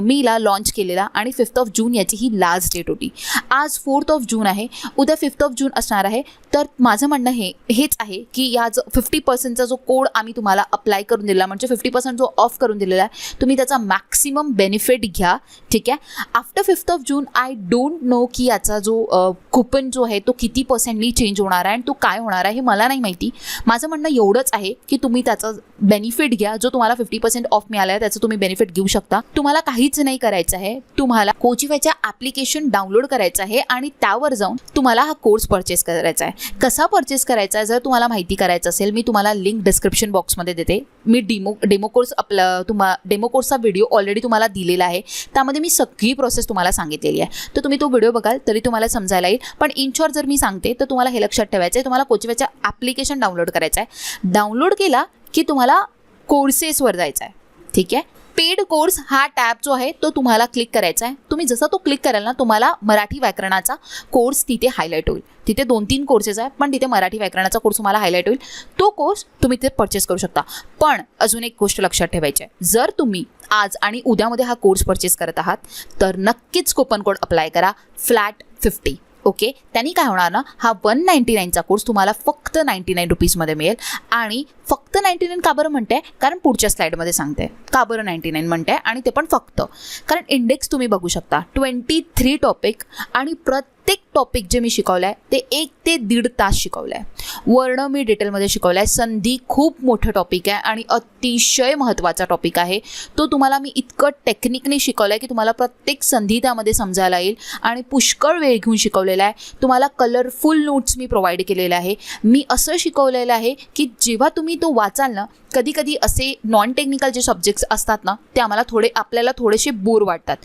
S1: मेला लॉन्च केलेला आणि 5 जून याची ही लास्ट डेट होती. आज 4 जून आहे, उद्या 5 जून असणार आहे. तर माझं म्हणणं हेच आहे की या जो 50%चा जो कोड आम्ही तुम्हाला अप्लाय करून दिला, म्हणजे 50% जो ऑफ करून दिलेला आहे, तुम्ही त्याचा मॅक्सिमम बेनिफिट घ्या. ठीक आहे. After 5 June I don't know की याचा जो कुपन जो आहे तो किती पर्सेंटनी चेंज होणार आहे आणि तो काय होणार आहे हे मला नाही माहिती. माझं म्हणणं एवढंच आहे की तुम्ही त्याचा बेनिफिट घ्या. जो तुम्हाला 50% ऑफ मिळाला आहे त्याचं तुम्ही बेनिफिट घेऊ शकता. तुम्हाला काहीच नाही करायचं आहे, तुम्हाला कोचिफायचं ॲप्लिकेशन डाउनलोड करायचं आहे आणि त्यावर जाऊन तुम्हाला हा कोर्स परचेस करायचा आहे. कसा परचेस करायचा आहे जर तुम्हाला माहिती करायचं असेल, मी तुम्हाला लिंक डिस्क्रिप्शन बॉक्समध्ये देते. मी डेमो कोर्सचा व्हिडिओ ऑलरेडी तुम्हाला दिलेला आहे, त्यामध्ये मी सगळी प्रोसेस तुम्हाला सांगितलेली आहे. तर तुम्ही तो व्हिडिओ बघाल तरी तुम्हाला समजायला येईल. पण इन शॉर्ट जर मी सांगते तर तुम्हाला हे लक्षात ठेवायचं आहे, तुम्हाला कोचिफायचं ॲप्लिकेशन डाउनलोड करायचं आहे. डाउनलोड केला की तुम्हाला कोर्सेसवर जायचं आहे. ठीक आहे. पेड कोर्स हा टॅब जो आहे तो तुम्हाला क्लिक करायचा आहे. तुम्ही जसा तो क्लिक कराल ना, तुम्हाला मराठी व्याकरणाचा कोर्स तिथे हायलाईट होईल. तिथे 2-3 कोर्सेस आहे, पण तिथे मराठी व्याकरणाचा कोर्स तुम्हाला हायलाईट होईल. तो कोर्स तुम्ही तिथे परचेस करू शकता. पण अजून एक गोष्ट लक्षात ठेवायची आहे, जर तुम्ही आज आणि उद्यामध्ये हा कोर्स परचेस करत आहात तर नक्कीच कुपन कोड अप्लाय करा, फ्लॅट 50. ओके, त्यांनी काय होणार ना, हा 199चा कोर्स तुम्हाला फक्त 99 रुपीजमध्ये मिळेल. आणि फक्त 99 का बरं म्हणते? कारण पुढच्या स्लाईडमध्ये सांगते का बरं 99 म्हणते, आणि ते पण फक्त कारण इंडेक्स तुम्ही बघू शकता 23 टॉपिक, आणि प्रत्येक टॉपिक जे मी शिकवलं आहे ते 1 ते 1.5 तास शिकवलं आहे. वर्ण मी डिटेलमध्ये शिकवलं आहे. संधी खूप मोठं टॉपिक आहे आणि अतिशय महत्त्वाचा टॉपिक आहे. तो तुम्हाला मी इतकं टेक्निकने शिकवलं आहे की तुम्हाला प्रत्येक संधी त्यामध्ये समजायला येईल आणि पुष्कळ वेळ घेऊन शिकवलेला आहे. तुम्हाला कलरफुल नोट्स मी प्रोव्हाइड केलेले आहे. मी असं शिकवलेलं आहे की जेव्हा तुम्ही तो वाचाल ना, कधी कधी असे नॉन टेक्निकल जे सब्जेक्ट्स असतात ना, ते आपल्याला थोडेसे बोर वाटतात,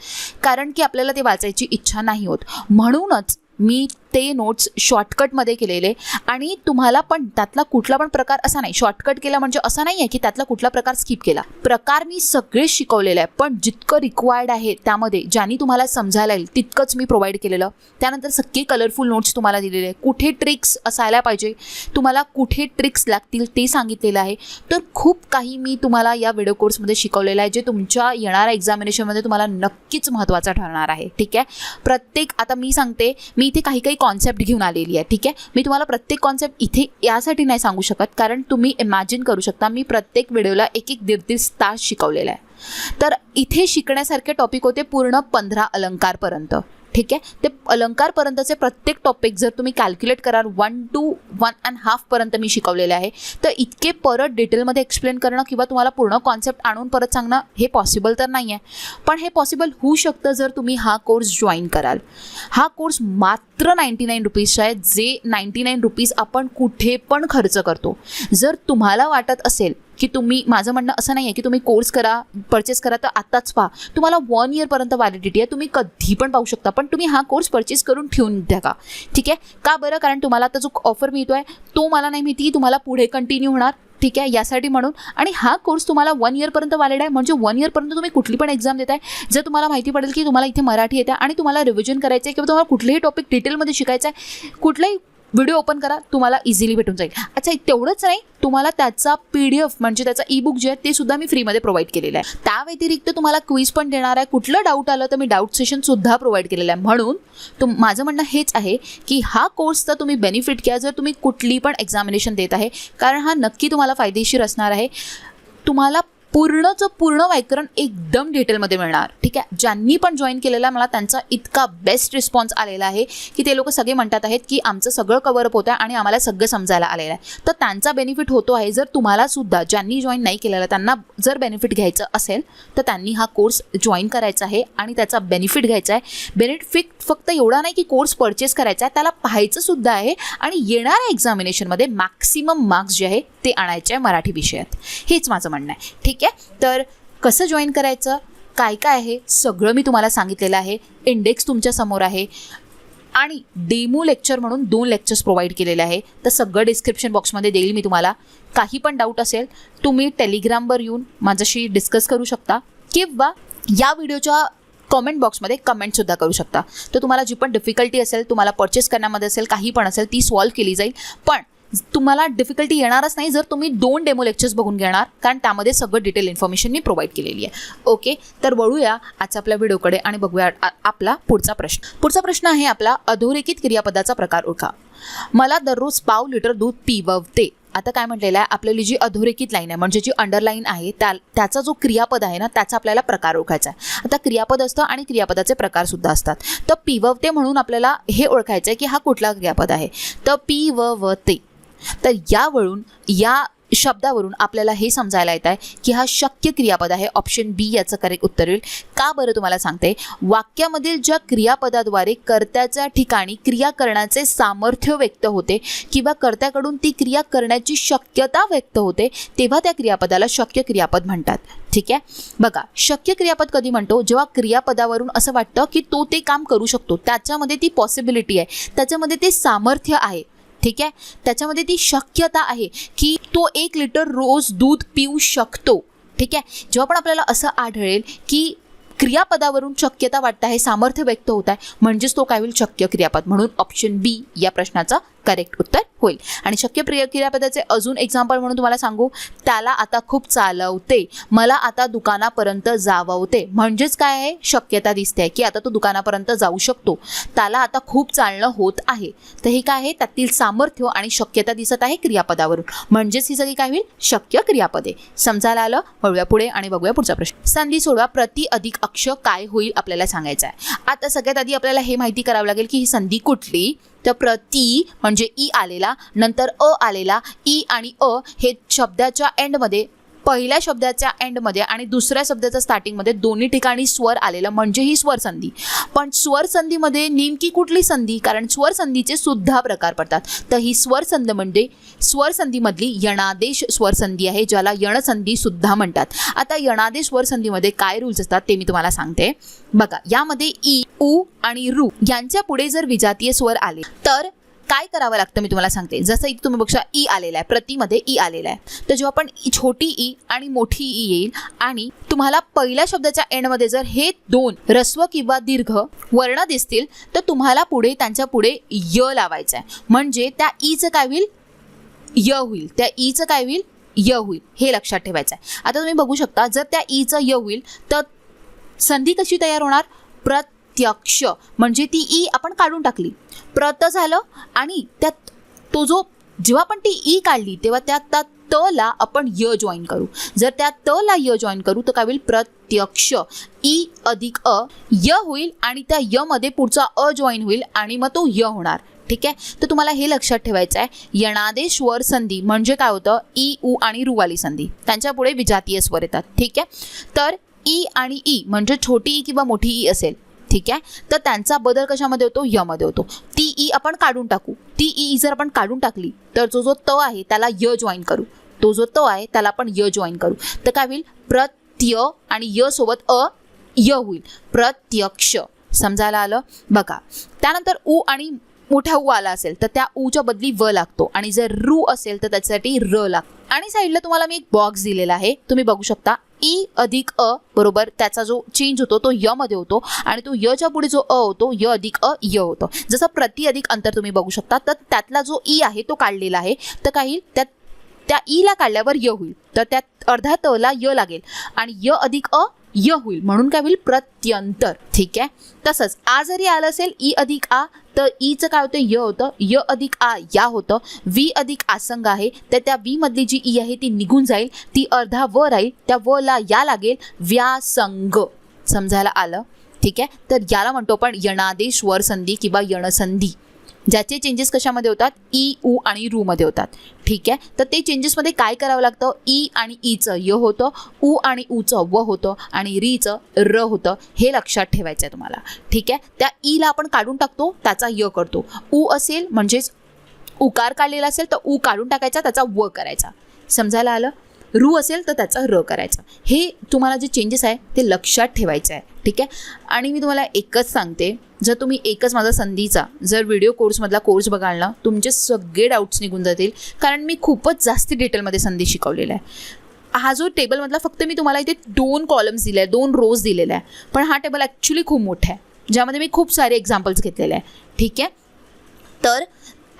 S1: कारण की आपल्याला ते वाचायची इच्छा नाही होत. म्हणूनच मी ते नोट्स शॉर्टकटमध्ये केलेले, आणि तुम्हाला पण त्यातला कुठला पण प्रकार असा नाही, शॉर्टकट केला म्हणजे असा नाही आहे की त्यातला कुठला प्रकार स्किप केला. प्रकार मी सगळे शिकवलेले आहे, पण जितकं रिक्वायर्ड आहे त्यामध्ये ज्यांनी तुम्हाला समजायला येईल तितकंच मी प्रोव्हाइड केलेलं. त्यानंतर सगळे कलरफुल नोट्स तुम्हाला दिलेले आहे. कुठे ट्रिक्स असायला पाहिजे, तुम्हाला कुठे ट्रिक्स लागतील ते सांगितलेलं आहे. तर खूप काही मी तुम्हाला या व्हिडिओ कोर्समध्ये शिकवलेलं आहे, जे तुमच्या येणाऱ्या एक्झामिनेशनमध्ये तुम्हाला नक्कीच महत्त्वाचं ठरणार आहे. ठीक आहे. प्रत्येक आता मी सांगते, मी इथे काही कॉन्सेप्ट घेऊन आलेली आहे. ठीक आहे. मी तुम्हाला प्रत्येक कॉन्सेप्ट इथे यासाठी नाही सांगू शकत, कारण तुम्ही इमॅजिन करू शकता मी प्रत्येक व्हिडिओला 1-1.5 तास शिकवलेला आहे. तर इथे शिकण्यासारखे टॉपिक होते पूर्ण 15 अलंकारपर्यंत. ठीक आहे. ते अलंकारपर्यंतचे प्रत्येक टॉपिक जर तुम्ही कॅल्क्युलेट कराल 1 to 1.5 पर्यंत मी शिकवलेले आहे. तर इतके परत डिटेलमध्ये एक्सप्लेन करणं किंवा तुम्हाला पूर्ण कॉन्सेप्ट आणून परत सांगणं हे पॉसिबल तर नाही आहे, पण हे पॉसिबल होऊ शकतं जर तुम्ही हा कोर्स जॉईन कराल. हा कोर्स मात्र 99 रुपीजचा आहे, जे 99 रुपीज आपण कुठे पण खर्च करतो. जर तुम्हाला वाटत असेल की तुम्ही, माझं म्हणणं असं नाही आहे की तुम्ही कोर्स करा, परचेस करा तर आत्ताच पहा. तुम्हाला 1 इयरपर्यंत व्हॅलिडिटी आहे, तुम्ही कधी पण पाहू शकता, पण तुम्ही हा कोर्स परचेस करून ठेवून द्या का. ठीक आहे. का बरं? कारण तुम्हाला आता जो ऑफर मिळतो आहे तो मला नाही माहिती की तुम्हाला पुढे कंटिन्यू होणार. ठीक आहे, यासाठी म्हणून. आणि हा कोर्स तुम्हाला 1 इयरपर्यंत व्हॅलिड आहे, म्हणजे 1 इयरपर्यंत तुम्ही कुठली पण एक्झाम देताय. जर तुम्हाला माहिती पडेल की तुम्हाला इथे मराठी येते आणि तुम्हाला रिव्हिजन करायचं आहे किंवा तुम्हाला कुठलेही टॉपिक डिटेलमध्ये शिकायचं आहे, कुठलाही व्हिडिओ ओपन करा, तुम्हाला इझिली भेटून जाईल. अच्छा, तेवढंच नाही, तुम्हाला त्याचा PDF म्हणजे त्याचा ईबुक जे आहे ते सुद्धा मी फ्रीमध्ये प्रोव्हाइड केलेलं आहे. त्या व्यतिरिक्त तुम्हाला क्विज पण देणार आहे. कुठलं डाऊट आलं तर मी डाऊट सेशन सुद्धा प्रोव्हाइड केलेलं आहे. म्हणून माझं म्हणणं हेच आहे की हा कोर्सचा तुम्ही बेनिफिट घ्या जर तुम्ही कुठली पण एक्झामिनेशन देत आहे, कारण हा नक्की तुम्हाला फायदेशीर असणार आहे. तुम्हाला पूर्णचं पूर्ण व्याकरण एकदम डिटेलमध्ये मिळणार. ठीक आहे, ज्यांनी पण जॉईन केलेला मला त्यांचा इतका बेस्ट रिस्पॉन्स आलेला आहे की ते लोक सगळे म्हणतात आहेत की आमचं सगळं कव्हरअप होतं आहे आणि आम्हाला सगळं समजायला आलेलं आहे. तर त्यांचा बेनिफिट होतो आहे. जर तुम्हाला सुद्धा ज्यांनी जॉईन नाही केलेला त्यांना जर बेनिफिट घ्यायचं असेल तर त्यांनी हा कोर्स जॉईन करायचा आहे आणि त्याचा बेनिफिट घ्यायचा आहे. बेनिफिट फक्त एवढा नाही की कोर्स परचेस करायचा आहे, त्याला पाहायचं सुद्धा आहे आणि येणाऱ्या एक्झामिनेशनमध्ये मॅक्सिमम मार्क्स जे आहे ते आणायचे आहे मराठी विषयात. हेच माझं म्हणणं आहे. ठीक आहे, तर कसं जॉईन करायचं, काय काय आहे सगळं मी तुम्हाला सांगितलेलं आहे. इंडेक्स तुमच्या समोर आहे आणि डेमो लेक्चर म्हणून 2 लेक्चर्स प्रोव्हाइड केलेले आहे. तर सगळं डिस्क्रिप्शन बॉक्समध्ये देईल मी तुम्हाला. काही पण डाऊट असेल तुम्ही टेलिग्रामवर येऊन माझ्याशी डिस्कस करू शकता किंवा या व्हिडिओच्या कमेंट बॉक्समध्ये कमेंटसुद्धा करू शकता. तर तुम्हाला जी पण डिफिकल्टी असेल, तुम्हाला परचेस करण्यामध्ये असेल, काही पण असेल ती सॉल्व्ह केली जाईल. पण तुम्हाला डिफिकल्टी येणारच नाही जर तुम्ही 2 डेमो लेक्चर्स बघून घेणार, कारण त्यामध्ये सगळं डिटेल इन्फॉर्मेशन मी प्रोव्हाइड केलेली आहे. ओके, तर वळूया आजच्या आपल्या व्हिडिओकडे आणि बघूया आपला पुढचा प्रश्न. पुढचा प्रश्न आहे आपला, अधोरेखित क्रियापदाचा प्रकार ओळखा. मला दररोज पाव लिटर दूध पिववते. आता काय म्हटलेलं आहे, आपल्याली जी अधोरेखित लाईन आहे म्हणजे जी अंडरलाईन आहे त्याचा जो क्रियापद आहे ना त्याचा आपल्याला प्रकार ओळखायचा आहे. आता क्रियापद असतं आणि क्रियापदाचे प्रकारसुद्धा असतात. तर पिववते म्हणून आपल्याला हे ओळखायचं आहे की हा कुठला क्रियापद आहे. तर पिववते, तर यावरून या शब्दावरून आपल्याला हे समजायला येत आहे की हा शक्य क्रियापद आहे. ऑप्शन बी याचं करेक्ट उत्तर होईल. का बरं तुम्हाला सांगते, वाक्यामधील ज्या क्रियापदाद्वारे कर्त्याच्या ठिकाणी क्रिया करण्याचे सामर्थ्य व्यक्त होते किंवा कर्त्याकडून ती क्रिया करण्याची शक्यता व्यक्त होते तेव्हा त्या क्रियापदाला शक्य क्रियापद म्हणतात. ठीक आहे, बघा शक्य क्रियापद कधी म्हणतो, जेव्हा क्रियापदावरून असं वाटतं की तो ते काम करू शकतो, त्याच्यामध्ये ती पॉसिबिलिटी आहे, त्याच्यामध्ये ते सामर्थ्य आहे. ठीक आहे, त्याच्यामध्ये ती शक्यता आहे की तो 1 लिटर रोज दूध पिऊ शकतो. ठीक आहे, जेव्हा पण आपल्याला असं आढळेल की क्रियापदावरून शक्यता वाटत आहे, सामर्थ्य व्यक्त होत आहे, म्हणजेच तो काय होईल, शक्य क्रियापद. म्हणून ऑप्शन बी या प्रश्नाचं करेक्ट उत्तर होईल. आणि शक्य क्रियापदाचे अजून एक्झाम्पल म्हणून तुम्हाला सांगू, त्याला आता खूप चालवते, मला आता दुकानापर्यंत जाववते. म्हणजेच काय आहे, शक्यता दिसते की आता तो दुकानापर्यंत जाऊ शकतो. त्याला आता खूप चालणं होत आहे, तर हे काय आहे, त्यातील सामर्थ्य आणि शक्यता दिसत आहे क्रियापदावरून, म्हणजेच ही सगळी काय होईल, शक्य क्रियापदे. समजायला आलं? वळूया पुढे आणि बघूया पुढचा प्रश्न. संधी सोडवा, प्रति अधिक अक्ष काय होईल आपल्याला सांगायचं आहे. आता सगळ्यात आधी आपल्याला हे माहिती करावं लागेल की ही संधी कुठली. तर प्रति म्हणजे ई आलेला, नंतर अ आलेला, ई आणि अ हे शब्दाच्या एंडमध्ये, पहिल्या शब्दाच्या एंडमध्ये आणि दुसऱ्या शब्दाच्या स्टार्टिंगमध्ये दोन्ही ठिकाणी स्वर आलेला म्हणजे ही स्वरसंधी. पण स्वरसंधीमध्ये नेमकी कुठली संधी, कारण स्वरसंधीचे सुद्धा प्रकार पडतात. तर ही स्वरसंधी म्हणजे स्वरसंधीमधली यणादेश स्वरसंधी आहे, ज्याला यणसंधी सुद्धा म्हणतात. आता यणादेश स्वरसंधीमध्ये काय रूल्स असतात ते मी तुम्हाला सांगते. बघा, यामध्ये ई, उ आणि रू यांच्या पुढे जर विजातीय स्वर आले तर काय करावं लागतं मी तुम्हाला सांगते. जसं इथे तुम्ही बघा ई आलेला आहे, प्रतिमध्ये ई आलेला आहे, तर जेव्हा पण छोटी ई आणि मोठी ई येईल आणि तुम्हाला पहिल्या शब्दाच्या एंडमध्ये जर हे 2 ऱ्हस्व किंवा दीर्घ वर्ण दिसतील तर तुम्हाला पुढे त्यांच्या पुढे य लावायचं आहे. म्हणजे त्या ईचं काय होईल, य होईल. त्या ईचं काय होईल, य होईल. हे लक्षात ठेवायचं आहे. आता तुम्ही बघू शकता, जर त्या ईचं य होईल तर संधी कशी तयार होणार, प्रत्यक्ष म्हणजे ती ई आपण काढून टाकली, प्रत झालं आणि त्यात तो जो जेव्हा आपण ती ई काढली तेव्हा त्या त ला आपण य जॉईन करू. जर त्या त ला य जॉईन करू तर काय होईल, प्रत्यक्ष. ई अधिक अ य होईल आणि त्या य मध्ये पुढचा अ जॉईन होईल आणि मग तो य होणार. ठीक आहे, तर तुम्हाला हे लक्षात ठेवायचं आहे. यणादेश स्वर संधी म्हणजे काय होतं, ई, उ आणि रू वाली संधी, त्यांच्या पुढे विजातीय स्वर येतात. ठीक आहे, तर ई आणि ई म्हणजे छोटी ई किंवा मोठी ई असेल, ठीक आहे, तर त्यांचा बदल कशामध्ये होतो, य मध्ये होतो. ती ई आपण काढून टाकू. ती ई जर आपण काढून टाकली तर जो त आहे त्याला य जॉईन करू. तो जो त आहे त्याला आपण य जॉईन करू. तर काय होईल, प्रत्य आणि य सोबत अ य होईल, प्रत्यक्ष. समजायला आलं? बघा, त्यानंतर उ आणि मोठा उ आला असेल तर त्या ऊच्या बदली व लागतो आणि जर रू असेल तर त्याच्यासाठी र लागतो. आणि साईडला तुम्हाला मी एक बॉक्स दिलेला आहे, तुम्ही बघू शकता. ई अधिक अ बरोबर त्याचा जो चेंज होतो तो य मध्ये होतो आणि तो यच्या पुढे जो अ होतो य अधिक अ य होतो. जसं प्रति अधिक अंतर तुम्ही बघू शकता, तर त्यातला जो ई आहे तो काढलेला आहे, तर काही त्या ई ला काढल्यावर य होईल, तर त्यात अर्धा त ला य लागेल आणि य अधिक अ य होईल, म्हणून काय होईल, प्रत्यंतर. ठीक आहे, तसंच आ जरी आलं असेल ई अधिक आ तर ईचं काय होतं, य होतं, य अधिक आ या होतं, वी अधिक आसंग आहे, तर त्या वी मधली जी ई आहे ती निघून जाईल, ती अर्धा व राहील, त्या व ला या लागेल, व्यासंग. समजायला आलं? ठीक आहे. तर याला म्हणतो आपण यणादेश वर संधी किंवा यणसंधी, ज्याचे चेंजेस कशामध्ये होतात, ई उ आणि रू मध्ये होतात. ठीक आहे. तर ते चेंजेसमध्ये काय करावं लागतं, ई आणि ईचं य होतं, उ आणि ऊचं व होतं आणि रीचं र होतं. हे लक्षात ठेवायचं आहे तुम्हाला. ठीक आहे. त्या ईला आपण काढून टाकतो, त्याचा य करतो. उ असेल म्हणजेच उकार काढलेला असेल तर उ काढून टाकायचा, त्याचा व करायचा. समजायला आलं? रू असेल तर त्याचा र करायचा. हे तुम्हाला जे चेंजेस आहे ते लक्षात ठेवायचं आहे. ठीक आहे. आणि मी तुम्हाला एकच सांगते, जर तुम्ही एकच माझा संधीचा जर व्हिडिओ कोर्समधला कोर्स बघाल ना, तुमचे सगळे डाऊट्स निघून जातील, कारण मी खूपच जास्त डिटेलमध्ये संधी शिकवलेला आहे. हा जो टेबलमधला फक्त मी तुम्हाला इथे 2 कॉलम्स दिले आहे, 2 रोज दिलेले आहे, पण हा टेबल ॲक्च्युली खूप मोठा आहे, ज्यामध्ये मी खूप सारे एक्झाम्पल्स घेतलेले आहे. ठीक आहे. तर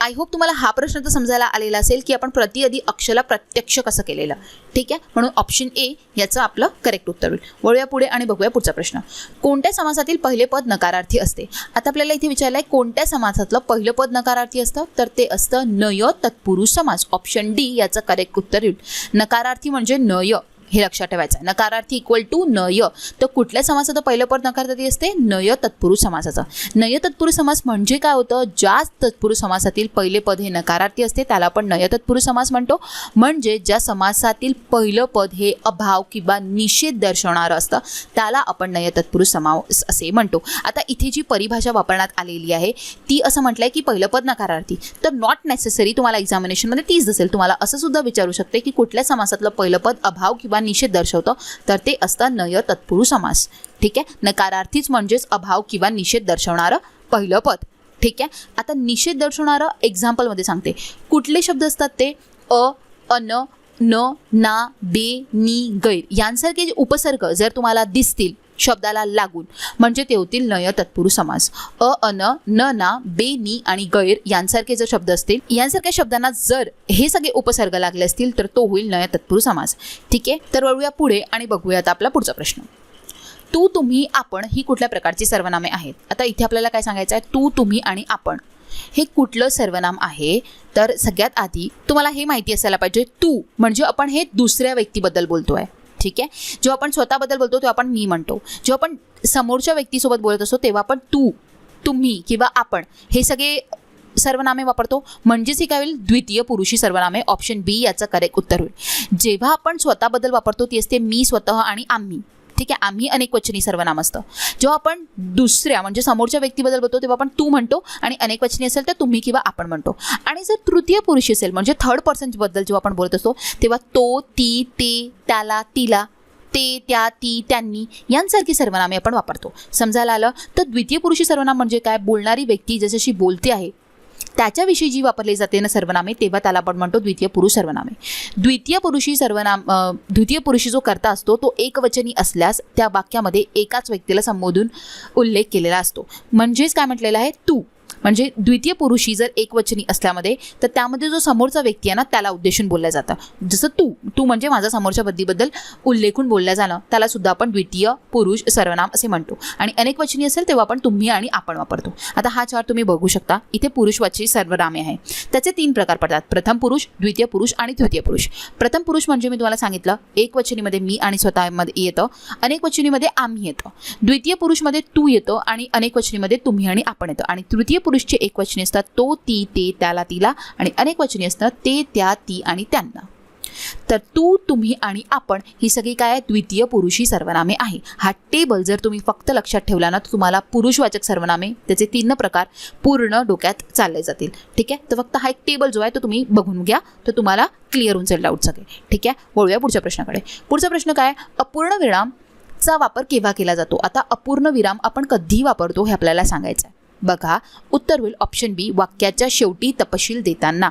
S1: आय होप तुम्हाला हा प्रश्न तर समजायला आलेला असेल की आपण प्रतिअधी अक्षला प्रत्यक्ष कसं केलेलं. ठीक आहे. म्हणून ऑप्शन ए याचं आपलं करेक्ट उत्तर होईल. वळूया पुढे आणि बघूया पुढचा प्रश्न. कोणत्या समासातील पहिले पद नकारार्थी असते? आता आपल्याला इथे विचारलं आहे कोणत्या समासातलं पहिलं पद नकारार्थी असतं, तर ते असतं नय तत्पुरुष समास. ऑप्शन डी याचं करेक्ट उत्तर होईल. नकारार्थी म्हणजे नय, हे लक्षात ठेवायचं आहे. नकारार्थी इक्वल टू नय. तर कुठल्या समासाचं पहिलं पद नकारार्थी असते? नय तत्पुरुष समासाचं. नय तत्पुरुष समास म्हणजे काय होतं, ज्या तत्पुरुष समासातील पहिले पद हे नकारार्थी असते त्याला आपण नय तत्पुरुष समास म्हणतो. म्हणजे ज्या समासातील पहिलं पद हे अभाव किंवा निषेध दर्शवणारं असतं त्याला आपण नय तत्पुरुष समास असे म्हणतो. आता इथे जी परिभाषा वापरण्यात आलेली आहे ती असं म्हटलंय की पहिलं पद नकारार्थी, तर नॉट नेसेसरी तुम्हाला एक्झामिनेशनमध्ये तीच दिसेल. तुम्हाला असं सुद्धा विचारू शकते की कुठल्या समासातलं पहिलं पद अभाव किंवा निषेध दर्शवतं, तर ते असतं नय तत्पुरुष समास. ठीक आहे. नकारार्थीच म्हणजेच अभाव किंवा निषेध दर्शवणारं पहिलं पद. ठीक आहे. आता निषेध दर्शवणारं एक्झाम्पलमध्ये सांगते. कुठले शब्द असतात ते? अन, न, ना, बे, नी, गैर यांसारखे जे उपसर्ग जर तुम्हाला दिसतील शब्दाला लागून म्हणजे ते होतील नय तत्पुरुष समास. अन, न, ना, बे, नी आणि गैर यांसारखे जर शब्द असतील, यांसारख्या शब्दांना जर हे सगळे उपसर्ग लागले असतील तर तो होईल नय तत्पुरुष समास. ठीक आहे. तर वळूया पुढे आणि बघूयात आपला पुढचा प्रश्न. तू, तुम्ही, आपण ही कुठल्या प्रकारची सर्वनामे आहेत? आता इथे आपल्याला काय सांगायचं आहे, तू, तुम्ही आणि आपण हे कुठलं सर्वनाम आहे? तर सगळ्यात आधी तुम्हाला हे माहिती असायला पाहिजे, तू म्हणजे आपण हे दुसऱ्या व्यक्तीबद्दल बोलतोय. ठीक आहे. जेव्हा आपण स्वतःबद्दल बोलतो तेव्हा आपण मी म्हणतो. जेव्हा आपण समोरच्या व्यक्तीसोबत बोलत असतो तेव्हा आपण तू, तुम्ही किंवा आपण हे सगळे सर्वनामे वापरतो. म्हणजेच ही काय होईल, द्वितीय पुरुषी सर्वनामे. ऑप्शन बी याचं करेक्ट उत्तर होईल. जेव्हा आपण स्वतःबद्दल वापरतो ती असते मी, स्वतः आणि आम्ही. ठीक आहे. आम्ही अनेकवचनी सर्वनाम असतं. जेव्हा आपण दुसऱ्या म्हणजे समोरच्या व्यक्तीबद्दल बोलतो तेव्हा आपण तू म्हणतो आणि अनेकवचनी असेल तर तुम्ही किंवा आपण म्हणतो. आणि जर तृतीय पुरुषी असेल म्हणजे थर्ड पर्सनबद्दल जेव्हा आपण बोलत असतो तेव्हा तो, ती, ते, त्याला, तिला, ते, त्या, ती, त्यांनी यांसारखी सर्वनामे आपण वापरतो. समजायला आलं? तर द्वितीय पुरुषी सर्वनाम म्हणजे काय, बोलणारी व्यक्ती जशी बोलते आहे त्याच्याविषयी जी वापरली जाते ना सर्वनामे, तेव्हा त्याला आपण म्हणतो द्वितीय पुरुष सर्वनामे. द्वितीय पुरुषी जो कर्ता असतो तो एकवचनी असल्यास त्या वाक्यामध्ये एकाच व्यक्तीला संबोधून उल्लेख केलेला असतो. म्हणजेच काय म्हटलेलं आहे, तू म्हणजे द्वितीय पुरुषी जर एकवचनी असल्यामध्ये तर त्यामध्ये जो समोरचा व्यक्ती आहे ना त्याला उद्देशून बोललं जातं. जसं तू म्हणजे माझा समोरच्या व्यक्तीबद्दल उल्लेखून बोललं जाणं त्याला सुद्धा आपण द्वितीय पुरुष सर्वनाम असे म्हणतो. आणि अनेकवचनी असेल तेव्हा आपण तुम्ही आणि आपण वापरतो. आता हा चार्ट तुम्ही बघू शकता. इथे पुरुषवाची सर्वनामे आहे. त्याचे 3 प्रकार पडतात, प्रथम पुरुष, द्वितीय पुरुष आणि तृतीय पुरुष. प्रथम पुरुष म्हणजे मी तुम्हाला सांगितलं एकवचनीमध्ये मी आणि स्वतःमध्ये येतं, अनेकवचनीमध्ये आम्ही येतं. द्वितीय पुरुषमध्ये तू येतं आणि अनेकवचनीमध्ये तुम्ही आणि आपण येतं. आणि तृतीय पुरुषचे एकवचनी असतात तो, ती, ते, त्याला, तिला आणि अनेकवचनी असतात ते, त्या, ती आणि त्यांना. तर तू, तुम्ही आणि आपण ही सगळी काय द्वितीय पुरुषी सर्वनामे आहे. हा टेबल जर तुम्ही फक्त लक्षात ठेवला ना तर तुम्हाला पुरुषवाचक सर्वनामे त्याचे 3 प्रकार पूर्ण डोक्यात चालले जातील. ठीक आहे. तर फक्त हा एक टेबल जो आहे तो तुम्ही बघून घ्या तर तुम्हाला क्लिअर होऊन जाईल डाऊट सगळे. ठीक आहे. वळूया पुढच्या प्रश्नाकडे. पुढचा प्रश्न काय, अपूर्ण विरामचा वापर केव्हा केला जातो? आता अपूर्ण विराम आपण कधी वापरतो हे आपल्याला सांगायचं आहे. बघा, उत्तर होईल ऑप्शन बी, वाक्याच्या शेवटी तपशील देताना.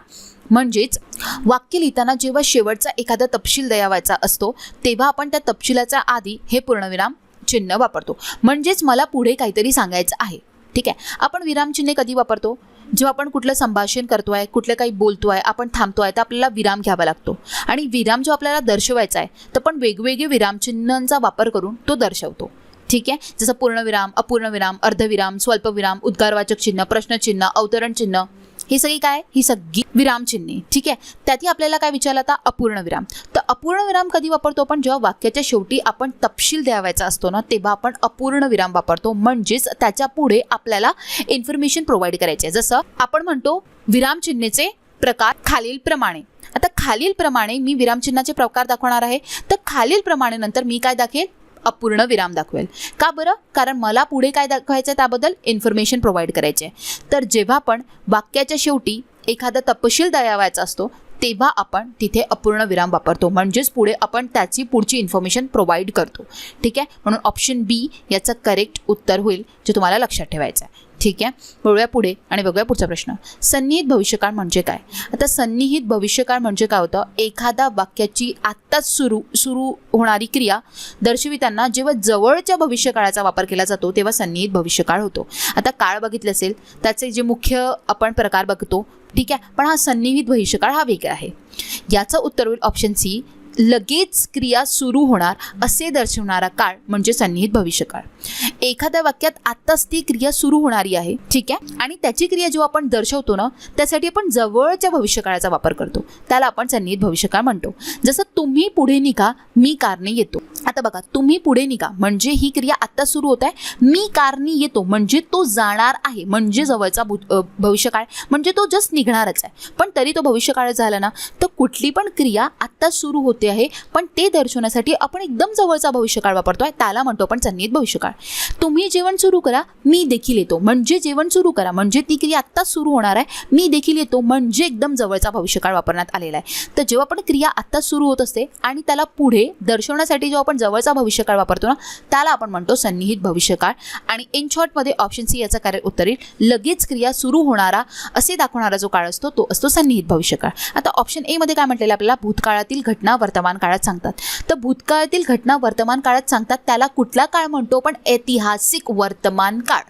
S1: म्हणजेच वाक्य लिहिताना जेव्हा शेवटचा एखादा तपशील द्यावायचा असतो तेव्हा आपण त्या तपशिलाच्या आधी हे पूर्णविराम चिन्ह वापरतो. म्हणजेच मला पुढे काहीतरी सांगायचं आहे. ठीक आहे. आपण विरामचिन्हे कधी वापरतो? जेव्हा आपण कुठलं संभाषण करतोय, कुठलं काही बोलतोय, आपण थांबतोय तर आपल्याला विराम घ्यावा लागतो. आणि विराम जो आपल्याला दर्शवायचा आहे तर आपण वेगवेगळे विरामचिन्हांचा वापर करून तो दर्शवतो. ठीक आहे, जसं पूर्णविराम, अपूर्णविराम, अर्धविराम, स्वल्पविराम, उद्गारवाचक चिन्ह, प्रश्नचिन्ह, अवतरण चिन्ह, ही सगळी काय, ही सगळी विरामचिन्हे. ठीक आहे, त्यातही आपल्याला काय विचारलं आता, अपूर्णविराम. तर अपूर्णविराम कधी वापरतो आपण, जेव्हा वाक्याच्या शेवटी आपण तपशील द्यावायचा असतो ना, तेव्हा आपण अपूर्णविराम वापरतो. म्हणजेच त्याच्या पुढे आपल्याला इन्फॉर्मेशन प्रोव्हाइड करायची आहे. जसं आपण म्हणतो विरामचिन्हेचे प्रकार खालीलप्रमाणे. आता खालीलप्रमाणे मी विरामचिन्हाचे प्रकार दाखवणार आहे. तर खालीलप्रमाणे नंतर मी काय दाखवेल, अपूर्ण विराम दाखवेल. का बरं, कारण मला पुढे काय दाखवायचं आहे त्याबद्दल इन्फॉर्मेशन प्रोव्हाइड करायचे आहे. तर जेव्हा पण वाक्याच्या शेवटी एखादा तपशील द्यावायचा असतो तेव्हा आपण तिथे अपूर्ण विराम वापरतो. म्हणजेच पुढे आपण त्याची पुढची इन्फॉर्मेशन प्रोव्हाइड करतो. ठीक आहे, म्हणून ऑप्शन बी याचं करेक्ट उत्तर होईल, जे तुम्हाला लक्षात ठेवायचं आहे. ठीक आहे, बोलूया पुढे आणि बघूया पुढचा प्रश्न. सन्निहित भविष्यकाळ म्हणजे काय. आता सन्निहित भविष्यकाळ म्हणजे काय होतं, एखादा वाक्याची आत्ताच सुरू होणारी क्रिया दर्शविताना जेव्हा जवळच्या भविष्यकाळाचा वापर केला जातो तेव्हा सन्निहित भविष्यकाळ होतो. आता काळ बघितले असेल, त्याचे जे मुख्य आपण प्रकार बघतो. ठीक आहे, पण हा सन्निहित भविष्यकाळ हा वेगळा आहे. याचं उत्तर होईल ऑप्शन सी, लगेच क्रिया सुरू होणार असे दर्शवणारा काळ म्हणजे सन्निहित भविष्यकाळ. एखाद्या वाक्यात आत्ताच ती क्रिया सुरू होणारी आहे. ठीक आहे, आणि त्याची क्रिया जेव्हा आपण दर्शवतो ना, त्यासाठी आपण जवळच्या भविष्यकाळाचा वापर करतो, त्याला आपण सन्निहित भविष्यकाळ म्हणतो. जसं तुम्ही पुढे निघा, मी कारने येतो. आता बघा, तुम्ही पुढे निघा म्हणजे ही क्रिया आत्ता सुरू होत आहे. मी कारने येतो म्हणजे तो जाणार आहे, म्हणजे जवळचा भविष्यकाळ, म्हणजे तो जस्ट निघणारच आहे. पण तरी तो भविष्यकाळ झाला ना, तर कुठली पण क्रिया आत्ता सुरू होते आहे, पण ते दर्शवण्यासाठी आपण एकदम जवळचा भविष्यकाळ वापरतोय, त्याला म्हणतो आपण सन्निहित भविष्यकाळ. तुम्ही जेवण सुरू करा, मी देखील येतो म्हणजे जेवण सुरू करा म्हणजे ती क्रिया आत्ताच सुरू होणार आहे. मी देखील येतो म्हणजे एकदम जवळचा भविष्यकाळ वापरण्यात आलेला आहे. तर जेव्हा पण क्रिया आत्ताच सुरू होत असते आणि त्याला पुढे दर्शवण्यासाठी जेव्हा आपण जवळचा भविष्यकाळ वापरतो ना, त्याला आपण म्हणतो सन्निहित भविष्यकाळ. आणि इन शॉर्टमध्ये ऑप्शन सी याचा करेक्ट उत्तर येईल, लगेच क्रिया सुरू होणारा असे दाखवणारा जो काळ असतो तो असतो सन्निहित भविष्यकाळ. आता ऑप्शन ए मध्ये काय म्हटलेलं आपल्याला, भूतकाळातील घटना वर्तमान काळात सांगतात. तर भूतकाळातील घटना वर्तमान काळात सांगतात त्याला कुठला काळ म्हणतो, पण ऐतिहासिक वर्तमान काळ.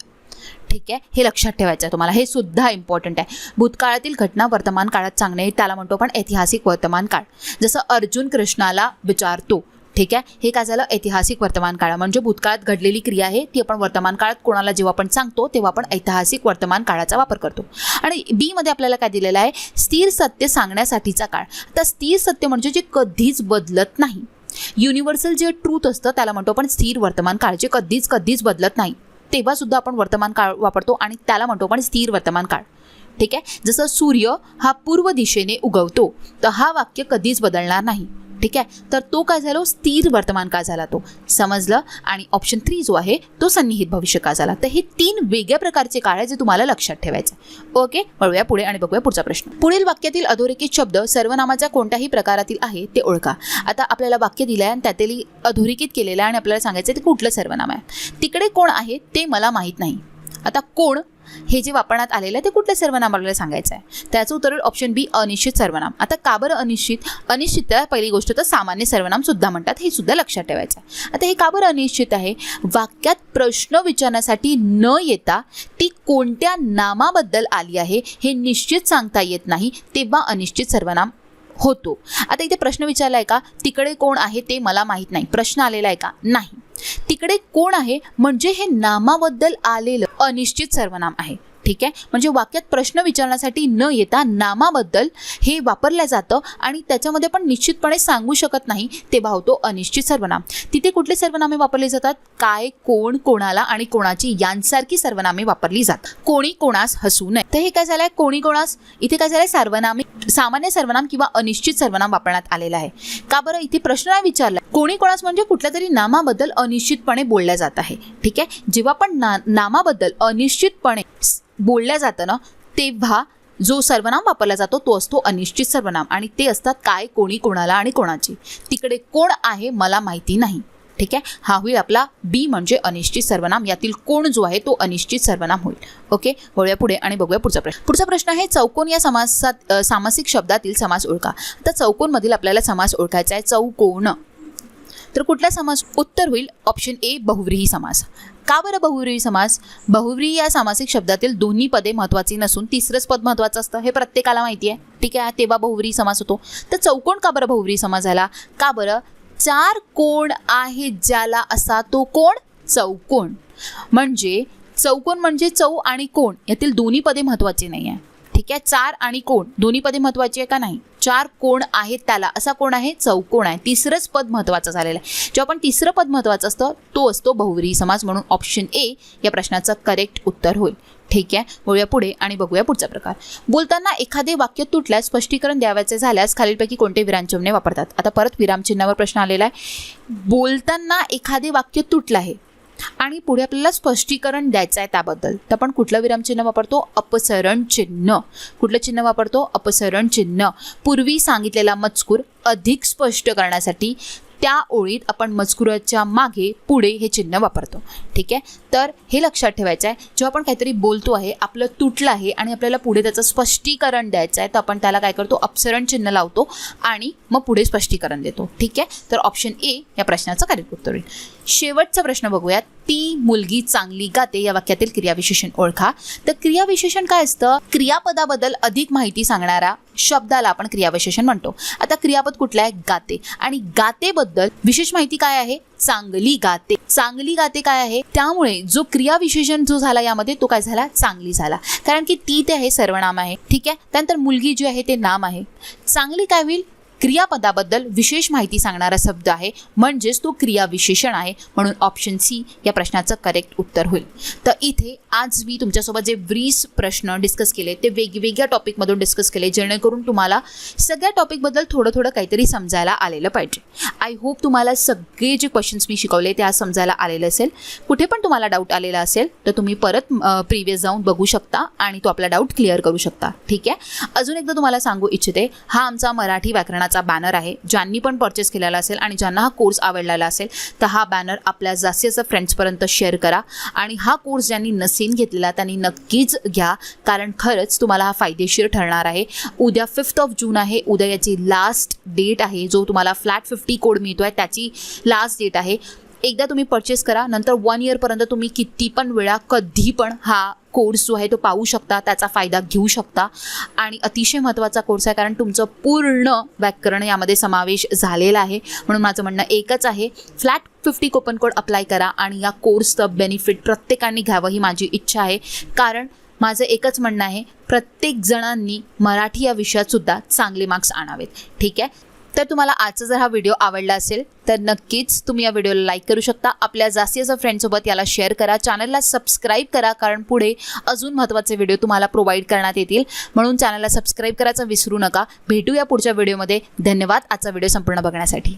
S1: ठीक आहे, हे लक्षात ठेवायचं आहे तुम्हाला, हे सुद्धा इम्पॉर्टंट आहे. भूतकाळातील घटना वर्तमान काळात सांगणे त्याला म्हणतो पण ऐतिहासिक वर्तमान काळ. जसं अर्जुन कृष्णाला विचारतो. ठीक आहे, हे काय झालं, ऐतिहासिक वर्तमान काळ. म्हणजे भूतकाळात घडलेली क्रिया आहे ती आपण वर्तमान काळात कोणाला जेव्हा आपण सांगतो तेव्हा आपण ऐतिहासिक वर्तमान काळाचा वापर करतो. आणि बी मध्ये आपल्याला काय दिलेलं आहे, स्थिर सत्य सांगण्यासाठीचा काळ. तर स्थिर सत्य म्हणजे जे कधीच बदलत नाही, युनिव्हर्सल जे ट्रूथ असतं त्याला म्हणतो आपण स्थिर वर्तमान काळ, जे कधीच बदलत नाही. तेव्हा सुद्धा आपण वर्तमान काळ वापरतो आणि त्याला म्हणतो आपण स्थिर वर्तमान काळ. ठीक आहे, जसं सूर्य हा पूर्व दिशेने उगवतो, तर हा वाक्य कधीच बदलणार नाही. ठीक आहे, तर तो काय झालो, स्थिर वर्तमान काळ झाला. तो समजलं. आणि ऑप्शन 3 जो आहे तो सन्निहित भविष्यकाळ झाला. तर हे 3 वेगळ्या प्रकारचे काळ आहे जे तुम्हाला लक्षात ठेवायचे. ओके, वळूया पुढे आणि बघूया पुढचा प्रश्न. पुढील वाक्यातील अधोरेखित शब्द सर्वनामाच्या कोणत्याही प्रकारातील आहे ते ओळखा. आता आपल्याला वाक्य दिलं आहे आणि त्यातील अधोरेखित केलेलं आहे आणि आपल्याला सांगायचं आहे ते कुठलं सर्वनाम आहे. तिकडे कोण आहे ते मला माहीत नाही. आता कोण हे जे वापरण्यात आलेलं आहे ते कुठलं सर्वनाम आपल्याला सांगायचं आहे. त्याचं उत्तर ऑप्शन बी, अनिश्चित सर्वनाम. आता का बरं अनिश्चित, अनिश्चित पहिली गोष्ट तर सामान्य सर्वनाम सुद्धा म्हणतात, हे सुद्धा लक्षात ठेवायचं आहे. आता हे का बरं अनिश्चित आहे, वाक्यात प्रश्न विचारण्यासाठी न येता ती कोणत्या नामाबद्दल आली आहे हे निश्चित सांगता येत नाही, तेव्हा अनिश्चित सर्वनाम होतो. आता इथे प्रश्न विचारला आहे का, तिकडे कोण आहे ते मला माहीत नाही, प्रश्न आलेला आहे का, नाही. तिकडे कोण आहे म्हणजे हे नामाबद्दल आलेलं अनिश्चित सर्वनाम आहे. ठीक आहे, म्हणजे वाक्यात प्रश्न विचारण्यासाठी न येता नामाबद्दल हे वापरलं जातं आणि त्याच्यामध्ये पण निश्चितपणे सांगू शकत नाही, तेव्हा होतो अनिश्चित सर्वनाम. तिथे कुठले सर्वनामे वापरले जातात, काय, कोण, कोणाला आणि कोणाची यांसारखी सर्वनामे वापरली जातात. कोणी कोणास हसू नये, तर हे काय झालंय, कोणी कोणास. इथे काय झालंय, सर्वनामे सामान्य सर्वनाम किंवा अनिश्चित सर्वनाम वापरण्यात आलेलं आहे. का बरं, इथे प्रश्न नाही विचारला. कोणी कोणास म्हणजे कुठल्या तरी नामाबद्दल अनिश्चितपणे बोलल्या जात आहे. ठीक आहे, जेव्हा पण नामाबद्दल अनिश्चितपणे बोलल्या जातं ना, तेव्हा जो सर्वनाम वापरला जातो तो असतो अनिश्चित सर्वनाम आणि ते असतात काय, कोणी, कोणाला आणि कोणाची. तिकडे कोण आहे मला माहिती नाही. ठीक आहे, हा होईल आपला बी म्हणजे अनिश्चित सर्वनाम. यातील कोण जो आहे तो अनिश्चित सर्वनाम होईल. ओके, वळूया पुढे आणि बघूया पुढचा प्रश्न. पुढचा प्रश्न आहे, चौकोन या सामासिक शब्दातील समास ओळखा. तर चौकोनमधील आपल्याला समास ओळखायचा आहे, चौकोन. तर कुठला समास, उत्तर होईल ऑप्शन ए, बहुव्रीही समास. का बरं बहुव्रीही समास, बहुव्रीही या सामासिक शब्दातील दोन्ही पदे महत्त्वाची नसून तिसरंच पद महत्त्वाचं असतं, हे प्रत्येकाला माहिती आहे. ठीक आहे, तेव्हा बहुव्रीही समास होतो. तर चौकोन का बरं बहुव्रीही समास झाला, का बरं, 4 कोण आहे ज्याला असा तो कोण, चौकोन. म्हणजे चौकोन म्हणजे चौ आणि कोण यातील दोन्ही पदे महत्त्वाची नाही आहे. ठीक आहे, चार आणि कोण दोन्ही पदे महत्त्वाची आहे का नाही? चार कोण आहेत त्याला असा कोण आहे? चौकोन आहे. तिसरंच पद महत्त्वाचं झालेलं आहे. जेव्हा पण तिसरं पद महत्त्वाचं असतं तो असतो बहुव्रीही समास. म्हणून ऑप्शन ए या प्रश्नाचं करेक्ट उत्तर होईल. ठीक आहे, वळूया पुढे आणि बघूया पुढचा प्रकार. बोलताना एखादे वाक्य तुटल्यास स्पष्टीकरण द्यावयाचे झाल्यास खालीलपैकी कोणते विरामचिन्ह वापरतात? आता परत विरामचिन्हावर प्रश्न आलेला आहे. बोलताना एखादे वाक्य तुटलं आहे आणि पुढे आपल्याला स्पष्टीकरण द्यायचं आहे त्याबद्दल, तर आपण कुठलं विरामचिन्ह वापरतो? अपसरण चिन्ह. कुठलं चिन्ह वापरतो? अपसरण चिन्ह. पूर्वी सांगितलेला मजकूर अधिक स्पष्ट करण्यासाठी त्या ओळीत आपण मजकुराच्या मागे पुढे हे चिन्ह वापरतो. ठीक आहे, तर हे लक्षात ठेवायचं आहे. जेव्हा आपण काहीतरी बोलतो आहे, आपलं तुटलं आहे आणि आपल्याला पुढे त्याचं स्पष्टीकरण द्यायचं आहे, तर आपण त्याला काय करतो? अपसरण चिन्ह लावतो आणि मग पुढे स्पष्टीकरण देतो. ठीक आहे, तर ऑप्शन ए या प्रश्नाचं करेक्ट उत्तर होईल. शेवटचा प्रश्न बघूयात. ती मुलगी चांगली गाते या वाक्यातील क्रियाविशेषण ओळखा. तर क्रियाविशेषण काय असतं? क्रियापदाबद्दल अधिक माहिती सांगणारा शब्दाला आपण क्रियाविशेषण म्हणतो. आता क्रियापद कुठलं आहे? गाते. आणि गातेबद्दल विशेष माहिती काय आहे? चांगली गाते. चांगली गाते काय आहे? त्यामुळे जो क्रियाविशेषण जो झाला यामध्ये तो काय झाला? चांगली झाला. कारण की ती ते आहे सर्वनाम आहे. ठीक आहे, त्यानंतर मुलगी जी आहे ते नाम आहे. चांगली काय होईल? क्रियापदाबद्दल विशेष माहिती सांगणारा शब्द आहे, म्हणजेच तो क्रियाविशेषण आहे. म्हणून ऑप्शन सी या प्रश्नाचं करेक्ट उत्तर होईल. तर इथे आज मी तुमच्यासोबत जे 20 प्रश्न डिस्कस केले ते वेगवेगळ्या टॉपिकमधून डिस्कस केले, जेणेकरून तुम्हाला सगळ्या टॉपिकबद्दल थोडं थोडं काहीतरी समजायला आलेलं पाहिजे. आय होप तुम्हाला सगळे जे क्वेश्चन्स मी शिकवले ते आज समजायला आलेले असेल. कुठे पण तुम्हाला डाऊट आलेला असेल तर तुम्ही परत प्रिव्हियस जाऊन बघू शकता आणि तो आपला डाऊट क्लिअर करू शकता. ठीक आहे, अजून एकदा तुम्हाला सांगू इच्छिते, हा आमचा मराठी व्याकरणाचा बॅनर आहे. ज्यांनी पण परचेस केलेला असेल आणि ज्यांना हा कोर्स आवडलेला असेल तर हा बॅनर आपल्या जास्तीत जास्त फ्रेंड्सपर्यंत शेअर करा. आणि हा कोर्स ज्यांनी नसेल घेतलेला त्यांनी नक्कीच घ्या, कारण खरंच तुम्हाला हा फायदेशीर ठरणार आहे. उद्या 5 जून आहे. उद्या याची लास्ट डेट आहे. जो तुम्हाला फ्लॅट 50 कोड मिळतोय त्याची लास्ट डेट आहे. एकदा तुम्ही परचेस करा, नंतर 1 इयरपर्यंत तुम्ही किती पण वेळा कधी पण हा कोर्स जो आहे तो पाहू शकता, त्याचा फायदा घेऊ शकता. आणि अतिशय महत्त्वाचा कोर्स आहे, कारण तुमचं पूर्ण व्याकरण यामध्ये समावेश झालेला आहे. म्हणून माझं म्हणणं एकच आहे, फ्लॅट 50 कुपन कोड अप्लाय करा आणि या कोर्सचं बेनिफिट प्रत्येकाने घ्यावं ही माझी इच्छा आहे. कारण माझं एकच म्हणणं आहे, प्रत्येक जणांनी मराठी या विषयात सुद्धा चांगले मार्क्स आणावेत. ठीक आहे, तर तुम्हाला आजचा जर हा व्हिडिओ आवडला असेल तर नक्कीच तुम्ही या व्हिडिओला लाईक करू शकता. आपल्या जास्तीत जास्त फ्रेंड्ससोबत याला शेअर करा. चॅनलला सबस्क्राईब करा, कारण पुढे अजून महत्त्वाचे व्हिडिओ तुम्हाला प्रोव्हाइड करण्यात येतील. म्हणून चॅनलला सबस्क्राईब करायचं विसरू नका. भेटूया पुढच्या व्हिडिओमध्ये. धन्यवाद आजचा व्हिडिओ संपूर्ण बघण्यासाठी.